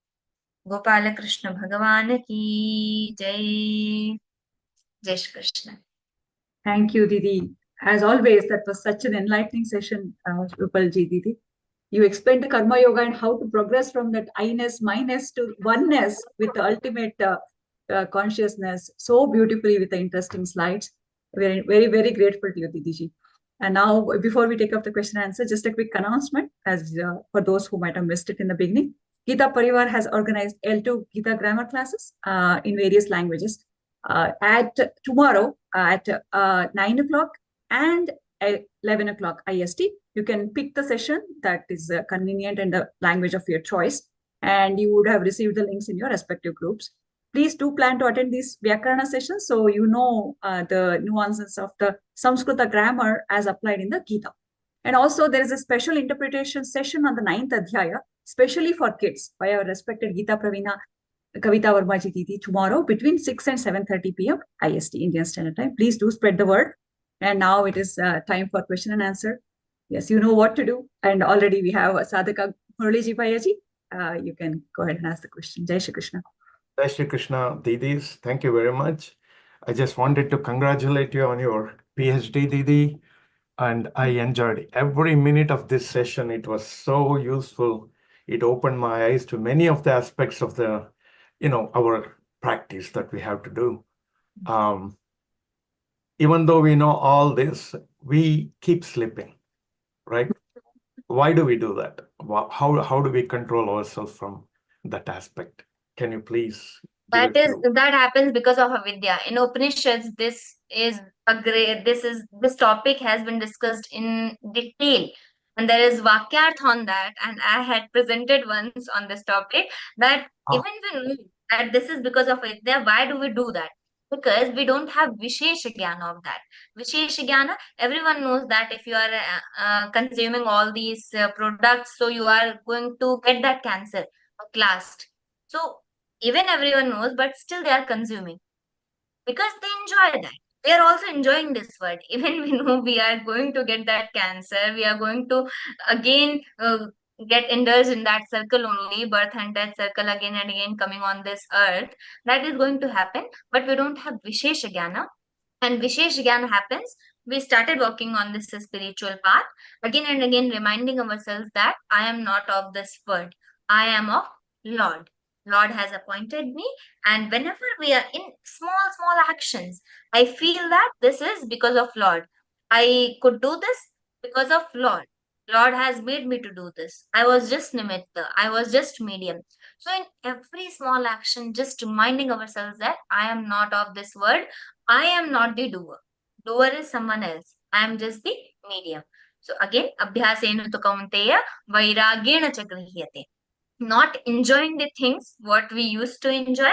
Gopala Krishna Bhagavan ki Jai. Jai Shri Krishna. Thank you, Didi. As always, that was such an enlightening session, Rupal ji, Didi. You explained the Karma Yoga and how to progress from that I-ness, my-ness to oneness with the ultimate consciousness so beautifully with the interesting slides. Very, very, very grateful to you, Didi ji. And now, before we take up the question and answer, just a quick announcement as for those who might have missed it in the beginning. GÍTÁ Pariwar has organized L2 GÍTÁ grammar classes in various languages. At tomorrow at 9 o'clock and 11 o'clock IST. You can pick the session that is convenient in the language of your choice, and you would have received the links in your respective groups. Please do plan to attend these Vyakarana sessions so you know the nuances of the Samskrita grammar as applied in the Gita. And also there is a special interpretation session on the 9th Adhyaya, especially for kids, by our respected Geeta Pravina Kavita Verma ji Didi tomorrow between 6 and 7:30 p.m. IST, Indian Standard Time. Please do spread the word. And now it is time for question and answer. Yes, you know what to do. And already we have Sadhaka Muraliji Bhayaji. You can go ahead and ask the question. Jai Shri Krishna. Jai Shri Krishna, Didis. Thank you very much. I just wanted to congratulate you on your PhD, Didi. And I enjoyed every minute of this session. It was so useful. It opened my eyes to many of the aspects of the, our practice that we have to do. Even though we know all this, we keep slipping, right? Why do we do that? How do we control ourselves from that aspect? Can you please? That happens because of avidya. In Upanishads, this topic has been discussed in detail, and there is vakyarth on that. And I had presented once on this topic that even when that this is because of avidya, why do we do that? Because we don't have Vishesha Jnana of that. Vishesha Jnana, everyone knows that if you are consuming all these products, so you are going to get that cancer at last. So even everyone knows, but still they are consuming because they enjoy that. They are also enjoying this word. Even we know we are going to get that cancer, we are going to again get indulged in that circle only, birth and death circle again and again coming on this earth. That is going to happen, but we don't have Vishesha Jnana. And Vishesha Jnana happens, we started working on this spiritual path, again and again reminding ourselves that I am not of this world, I am of Lord. Lord has appointed me, and whenever we are in small actions, I feel that this is because of Lord. I could do this because of Lord. Lord has made me to do this. I was just nimitta. I was just medium. So in every small action, just reminding ourselves that I am not of this world. I am not the doer. Doer is someone else. I am just the medium. So again, abhyasena tu kaunteya vairagyena cha grihyate. Not enjoying the things what we used to enjoy,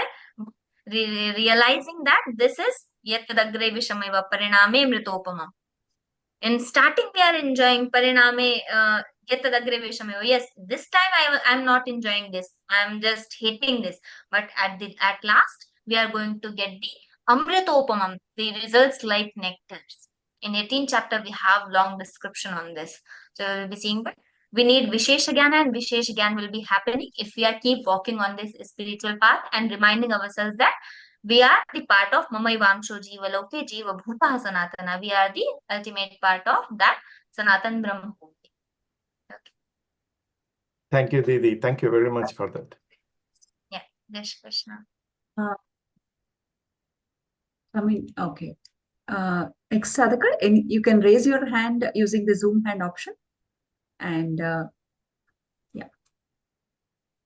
realizing that this is yatadagre vishamaiva pariname mritopamam. In starting, we are enjoying pariname yatadagre vishamaiva. Yes, this time I'm not enjoying this. I'm just hating this. But at last, we are going to get the amritopamam, the results like nectars. In 18th chapter, we have long description on this. So we'll be seeing, but we need Vishesha Jnana, and Vishesha Jnana will be happening if we are keep walking on this spiritual path and reminding ourselves that we are the part of Mamayvamsho Jiva Loke Jiva Bhuta Sanatana. We are the ultimate part of that Sanatan Brahma. Okay. Thank you, Didi. Thank you very much for that. Yeah, Jai Shri Krishna. Okay. Sadhaka, you can raise your hand using the Zoom hand option. And yeah.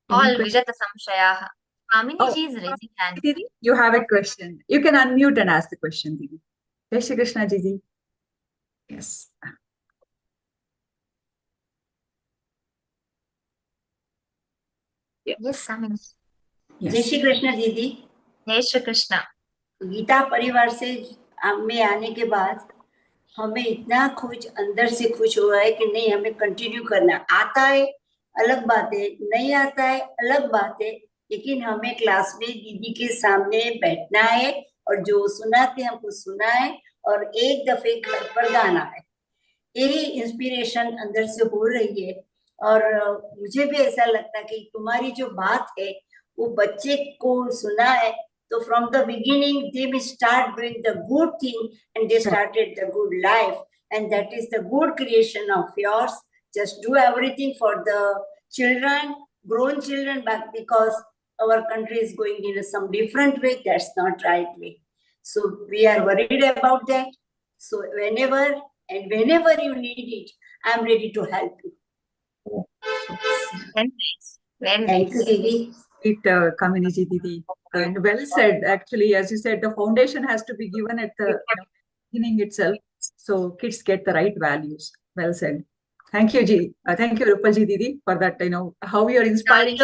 All Vijata Samshayaha. Amini ji is raising hand. Didi, you have a question. You can unmute and ask the question, Didi. Jai Shri Krishna, Didi. Yes. Yes, Amini. Yes. जय श्री कृष्ण दीदी। जय श्री कृष्णा। गीता परिवार से में आने के बाद हमें इतना खुश अंदर से खुश हुआ है कि नहीं, हमें कंटिन्यू करना। आता है अलग बात है, नहीं आता है अलग बात है, लेकिन हमें क्लास में दीदी के सामने बैठना है और जो सुनाते हमको सुना है और एक दफे घर पर गाना है। यही इंस्पिरेशन अंदर से हो रही है। और मुझे भी ऐसा लगता है कि तुम्हारी जो बात है वो बच्चे को सुना है तो from the beginning they will start doing the good thing and they started the good life, and that is the good creation of yours. Just do everything for the children, grown children, but because our country is going in some different way, that's not right way. So we are worried about that. So whenever you need it, I'm ready to help you. Thank you, Didi. Community, Didi. And well said. Actually, as you said, the foundation has to be given at the beginning itself, so kids get the right values. Well said. Thank you, Ji. Thank you, Rupal Ji, Didi, for that. How you are inspiring.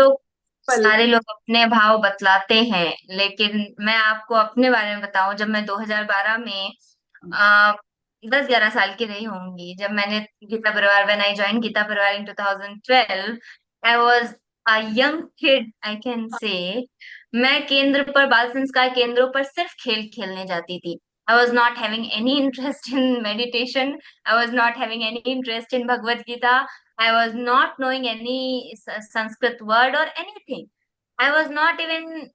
सारे लोग अपने भाव बतलाते हैं, लेकिन मैं आपको अपने बारे में बताऊं। जब मैं 2012 में 10-11 साल की रही होंगी जब मैंने गीता परिवार, when I joined गीता परिवार in 2012, I was a young kid, I can say. मैं केंद्र पर, बाल संस्कार केंद्रों पर सिर्फ खेल खेलने जाती थी. I was not having any interest in meditation. I was not having any interest in Bhagavad Gita. I was not knowing any Sanskrit word or anything. I was not even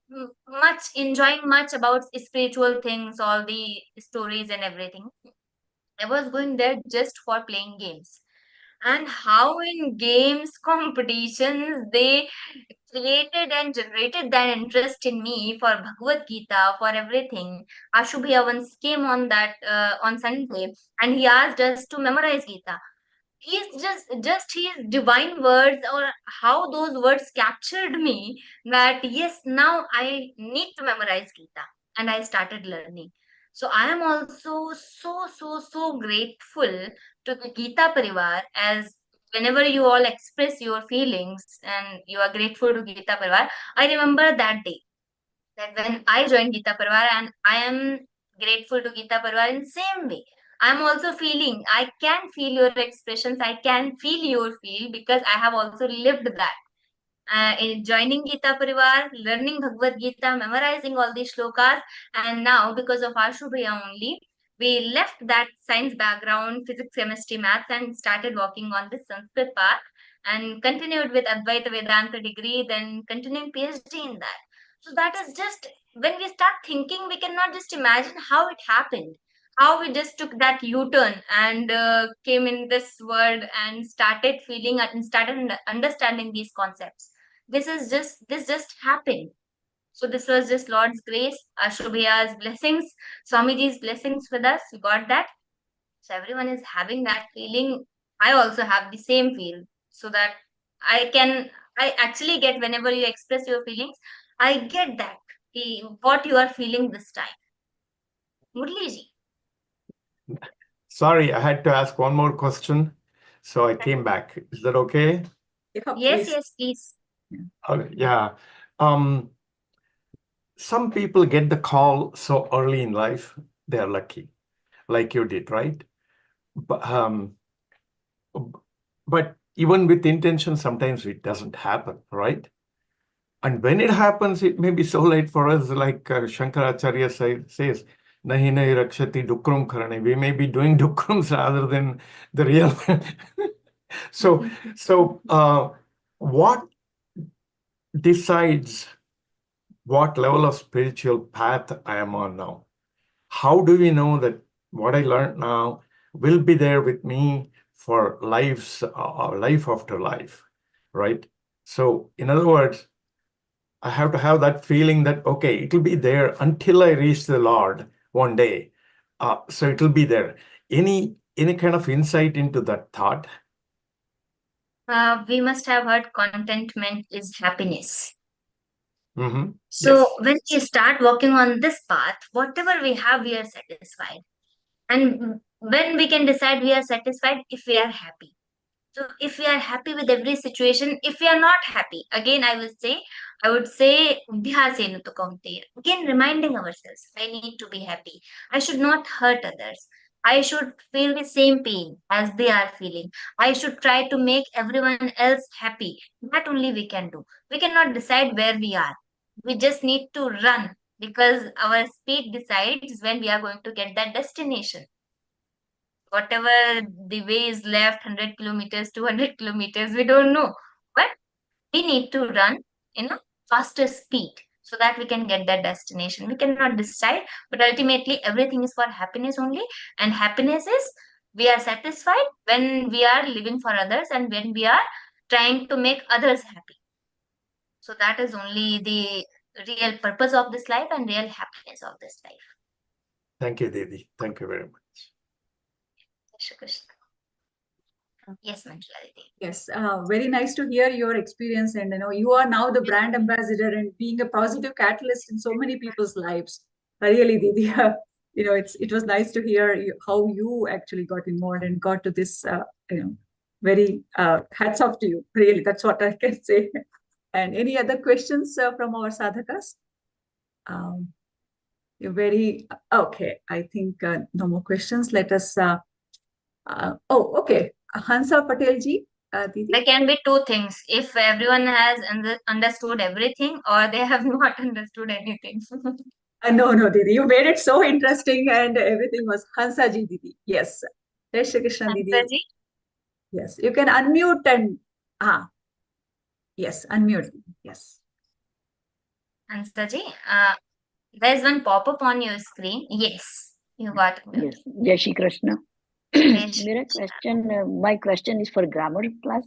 much enjoying much about spiritual things, all the stories and everything. I was going there just for playing games. And how in games competitions they created and generated that interest in me for Bhagavad Gita, for everything. Ashubhya once came on that on Sunday, and he asked us to memorize Gita. He's just his divine words, or how those words captured me, that yes, now I need to memorize Gita, and I started learning. So I am also so grateful to the Gita Pariwar, as whenever you all express your feelings and you are grateful to Gita Pariwar, I remember that day, that when I joined Gita Pariwar, and I am grateful to Gita Pariwar in same way. I'm also feeling, I can feel your expressions, I can feel your feel, because I have also lived that. In joining Gita Parivar, learning Bhagavad Gita, memorizing all these shlokas, and now because of Ashubhaya only, we left that science background, physics, chemistry, maths, and started walking on this Sanskrit path, and continued with Advaita Vedanta degree, then continuing PhD in that. So that is just, when we start thinking, we cannot just imagine how it happened, how we just took that U-turn and came in this world and started feeling and started understanding these concepts. This just happened. So this was just Lord's grace, Ashubhaya's blessings, Swamiji's blessings with us. We got that. So everyone is having that feeling. I also have the same feel, so that I actually get, whenever you express your feelings, I get that what you are feeling this time. Murliji. Sorry, I had to ask one more question, so I came back. Is that okay? Yes, please. Yeah. Some people get the call so early in life, they're lucky, like you did, right? But even with intention, sometimes it doesn't happen, right? And when it happens, it may be so late for us, like Shankaracharya says, nahi nahi rakshati dukrum karane. We may be doing dukrums rather than the real. So what decides what level of spiritual path I am on now? How do we know that what I learned now will be there with me for life after life, right? So in other words, I have to have that feeling that, okay, it will be there until I reach the Lord one day. So it will be there. Any kind of insight into that thought? We must have heard contentment is happiness. Mm-hmm. So Yes. when we start walking on this path, whatever we have, we are satisfied. And when we can decide we are satisfied, if we are happy. So if we are happy with every situation, if we are not happy, again I would say, "Dhyasena tu kaunteya." Again reminding ourselves, I need to be happy. I should not hurt others. I should feel the same pain as they are feeling. I should try to make everyone else happy. That only we can do. We cannot decide where we are. We just need to run, because our speed decides when we are going to get that destination. Whatever the way is left, 100 kilometers, 200 kilometers, we don't know. But we need to run in a faster speed so that we can get that destination. We cannot decide, but ultimately everything is for happiness only. And happiness is, we are satisfied when we are living for others and when we are trying to make others happy. So that is only the real purpose of this life and real happiness of this life. Thank you, Didi. Thank you very much. Yes, Manjula Didi. Yes, very nice to hear your experience, and you are now the brand ambassador and being a positive catalyst in so many people's lives. Really, Didi, it was nice to hear how you actually got involved and got to this. Very hats off to you. Really, that's what I can say. And any other questions from our sadhakas? You're very okay. I think no more questions. Let us. Okay. Hansa Patel ji. Didi. There can be two things. If everyone has understood everything, or they have not understood anything. No, Didi. You made it so interesting, and everything was Hansa ji, Didi. Yes. Jai Shri Krishna, Didi. Hansa ji? Yes. You can unmute and yes, unmute. Yes. Hansa ji, there's one pop-up on your screen. Yes, you got it. Yes, Jai Shri Krishna. My question is for grammar class.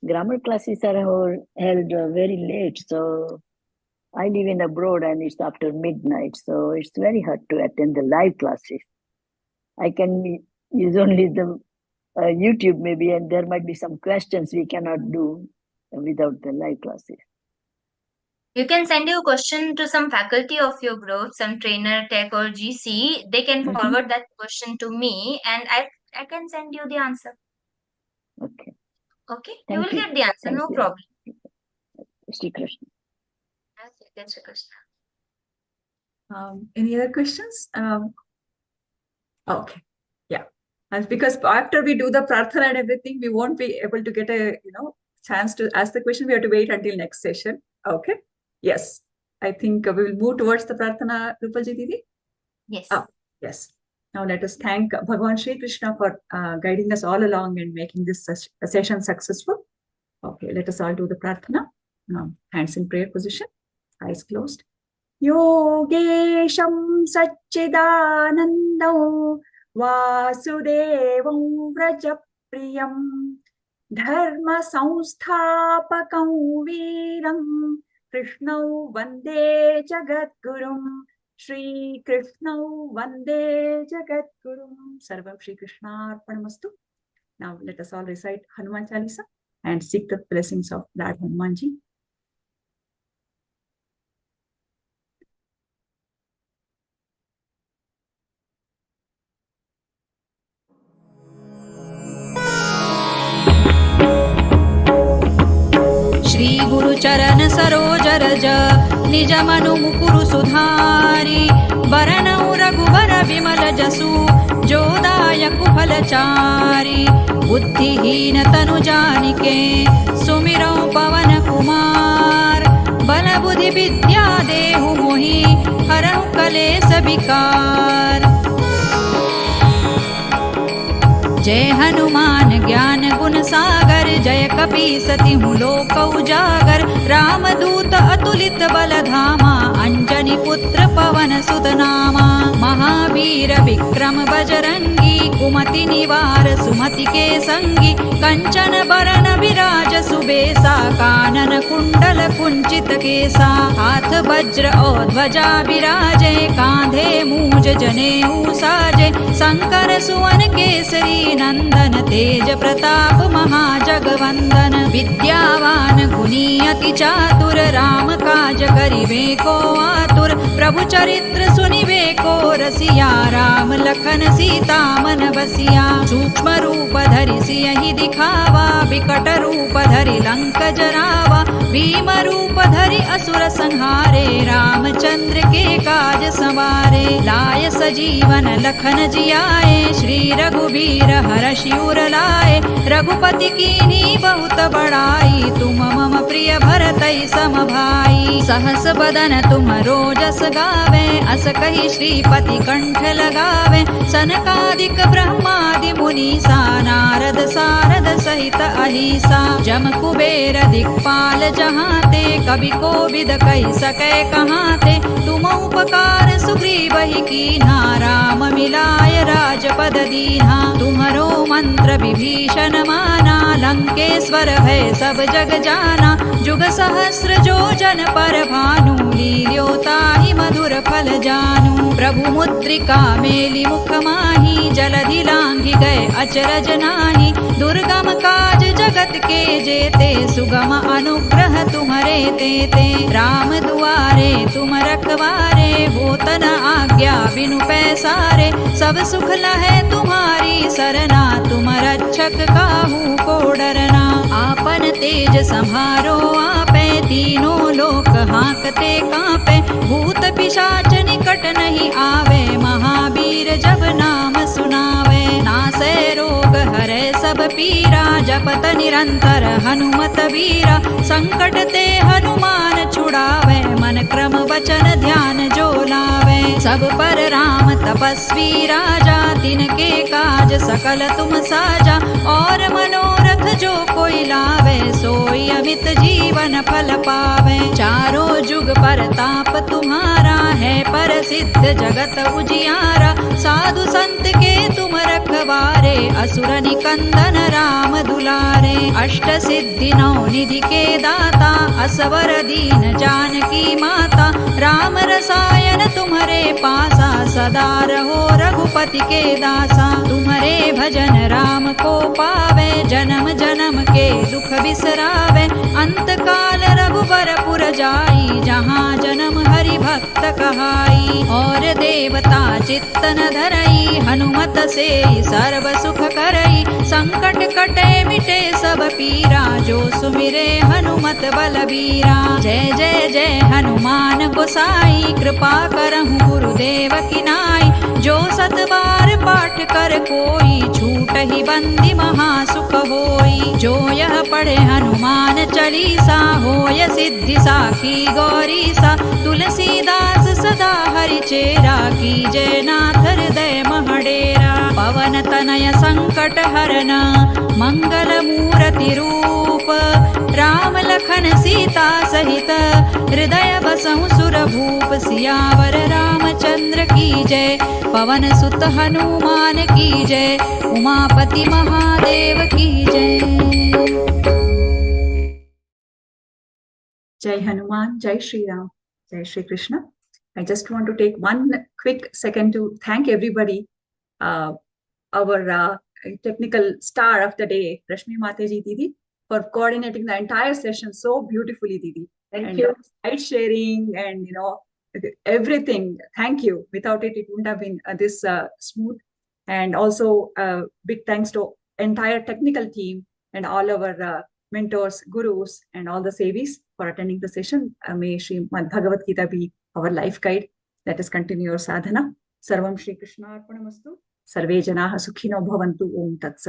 Grammar classes are held very late, so I live in abroad and it's after midnight, so it's very hard to attend the live classes. I can use only the YouTube maybe, and there might be some questions we cannot do without the live classes. You can send your question to some faculty of your group, some trainer, tech or GC. They can forward that question to me and I can send you the answer. Okay. Okay? Thank You will you. get the answer, Thank no you. problem. Shri Krishna. Yes, Shri Krishna. Any other questions? Okay. Yeah. And because after we do the prarthana and everything, we won't be able to get a chance to ask the question. We have to wait until next session. Okay. Yes. I think we will move towards the prarthana, Rupal ji Didi. Yes. Yes. Now let us thank Bhagavan Shri Krishna for guiding us all along and making this session successful. Okay, let us all do the prarthana. Now, hands in prayer position, eyes closed. Yogesham Satchidanandam Vasudevam Vrajapriyam Dharma Samsthapakam Veeram Krishnau Vande Jagadgurum Shri Krishnau Vande Jagadgurum Sarvam Shri Krishna Arpanamastu. Now let us all recite Hanuman Chalisa and seek the blessings of Lord Hanumanji. Shri गुरु चरण सरोज रज निज मनु मुकुरु सुधारी बरनउ रघुबर विमल जसु जो दायक फलचारी बुद्धिहीन तनु जानिके सुमिरौ पवन कुमार बल बुद्धि विद्या देहु मोहि हरहु कलेस विकार। जय हनुमान ज्ञान गुण सागर जय कपीसति लोक उजागर रामदूत अतुलित बल धामा अंजनी पुत्र पवन सुत नामा महावीर विक्रम बजरंगी कुमति निवार सुमति के संगी कंचन बरन विराज सुबेसा कानन कुंडल कुंचित केसा हाथ वज्र और ध्वजा विराजे कांधे मूज जनेऊ साजे शंकर सुवन केसरी नंदन तेज प्रताप महाजगवंदन विद्यावान गुणी अति चातुर राम काज करिबे को आतुर प्रभु चरित्र सुनिबे को रसिया राम लखन सीता मन बसिया सूक्ष्म रूप धरि सियहि दिखावा विकट रूप धरि लंक जरावा भीम रूप धरि असुर संहारे रामचंद्र के काज संवारे लाय सजीवन लखन जियाए श्री रघुबीर हरषि उर लाए रघुपति कीन्ही बहुत बड़ाई तुम मम प्रिय भरतहि सम भाई सहस बदन तुम रोजस गावे अस कहि श्रीपति कंठ लगावे सनकादिक ब्रह्मादि मुनीसा नारद सारद सहित अहिसा जम कुबेर दिक्पाल जहाते कवि कोविद कहि सकै कहाते तुम उपकार सुग्रीवहि कीन्हा राम मिलाय राजपद दीन्हा तुम्हरो मंत्र विभीषण माना लंकेश्वर भय सब जग जाना जुग सहस्र जो जन पर भानु लील्योताहि मधुर फल जानू प्रभु मुद्रिका मेलि मुख माहि जलधि लांघि गए अचरज नाही दुर्गम काज जगत के जेते सुगम अनुग्रह तुम्हरे तेते राम दुआरे तुम रखवारे होत न आज्ञा बिनु पैसारे सब सुख लहै तुम्हारी सरना तुम रक्षक काहू को डरना आपन तेज संहारो आपे तीनों लोक हांकते कांपे भूत पिशाच निकट नहीं आवे, महावीर जब नाम सुनावे। नासे रोग हरे सब पीरा, जपत निरंतर हनुमत वीरा। संकट ते हनुमान छुड़ावे, मन क्रम वचन ध्यान जो लावे। सब पर राम तपस्वी राजा, तिनके काज सकल तुम साजा। और मनोरथ जो कोई लावे, सोई अमित जीवन फल पावे। चारों जुग परताप तुम्हारा, है प्रसिद्ध जगत उजियारा। साधु संत के तुम रखवारे, असुर निकंदन राम दुलारे। अष्ट सिद्धि नौ निधि के दाता, असवर दीन जानकी माता। राम रसायन तुम्हारे पासा, सदा रहो रघुपति के दासा। तुम्हारे भजन राम को पावे, जन्म जन्म के दुख बिसरावे। अंत काल रघुबर पुर जाई, जहाँ जन्म हरि भक्त कहाई। और देवता चित्तन धरई, हनुमत से सर्व सुख करई। संकट कटे मिटे सब पीरा, जो सुमिरे हनुमत बलबीरा। जय जय जय हनुमान गोसाई, कृपा करहु गुरुदेव की नाई। जो सत बार पाठ कर कोई, छूट ही बंदी महासुख होई। जो यह पढ़े हनुमान चालीसा, होय सिद्धि साखी गौरीसा। तुलसीदास सदा हरि चेरा, कीजय नाथ हृदय महडेरा। पवन तनय संकट हरन, मंगल मूर्ति रूप। राम लखन सीता सहित, हृदय बसहु सुर भूप। सियावर रामचंद्र की जय, पवन सुत हनुमान की जय। उमापति महादेव की जय। Jai Hanuman, Jai Shri Ram, Jai Shri Krishna. I just want to take one quick second to thank everybody. Our technical star of the day, Rashmi Mataji Didi, for coordinating the entire session so beautifully, Didi. Thank you. Slide sharing and everything. Thank you. Without it, it wouldn't have been this smooth. And also, big thanks to entire technical team and all our mentors, gurus, and all the sevis for attending the session. May Śrīmad-Bhagavadgītā be our life guide. Let us continue our sadhana. Sarvam Shri Krishna Arpanamastu. Sarve Janaha Sukhino Bhavantu. Om Tat Sat.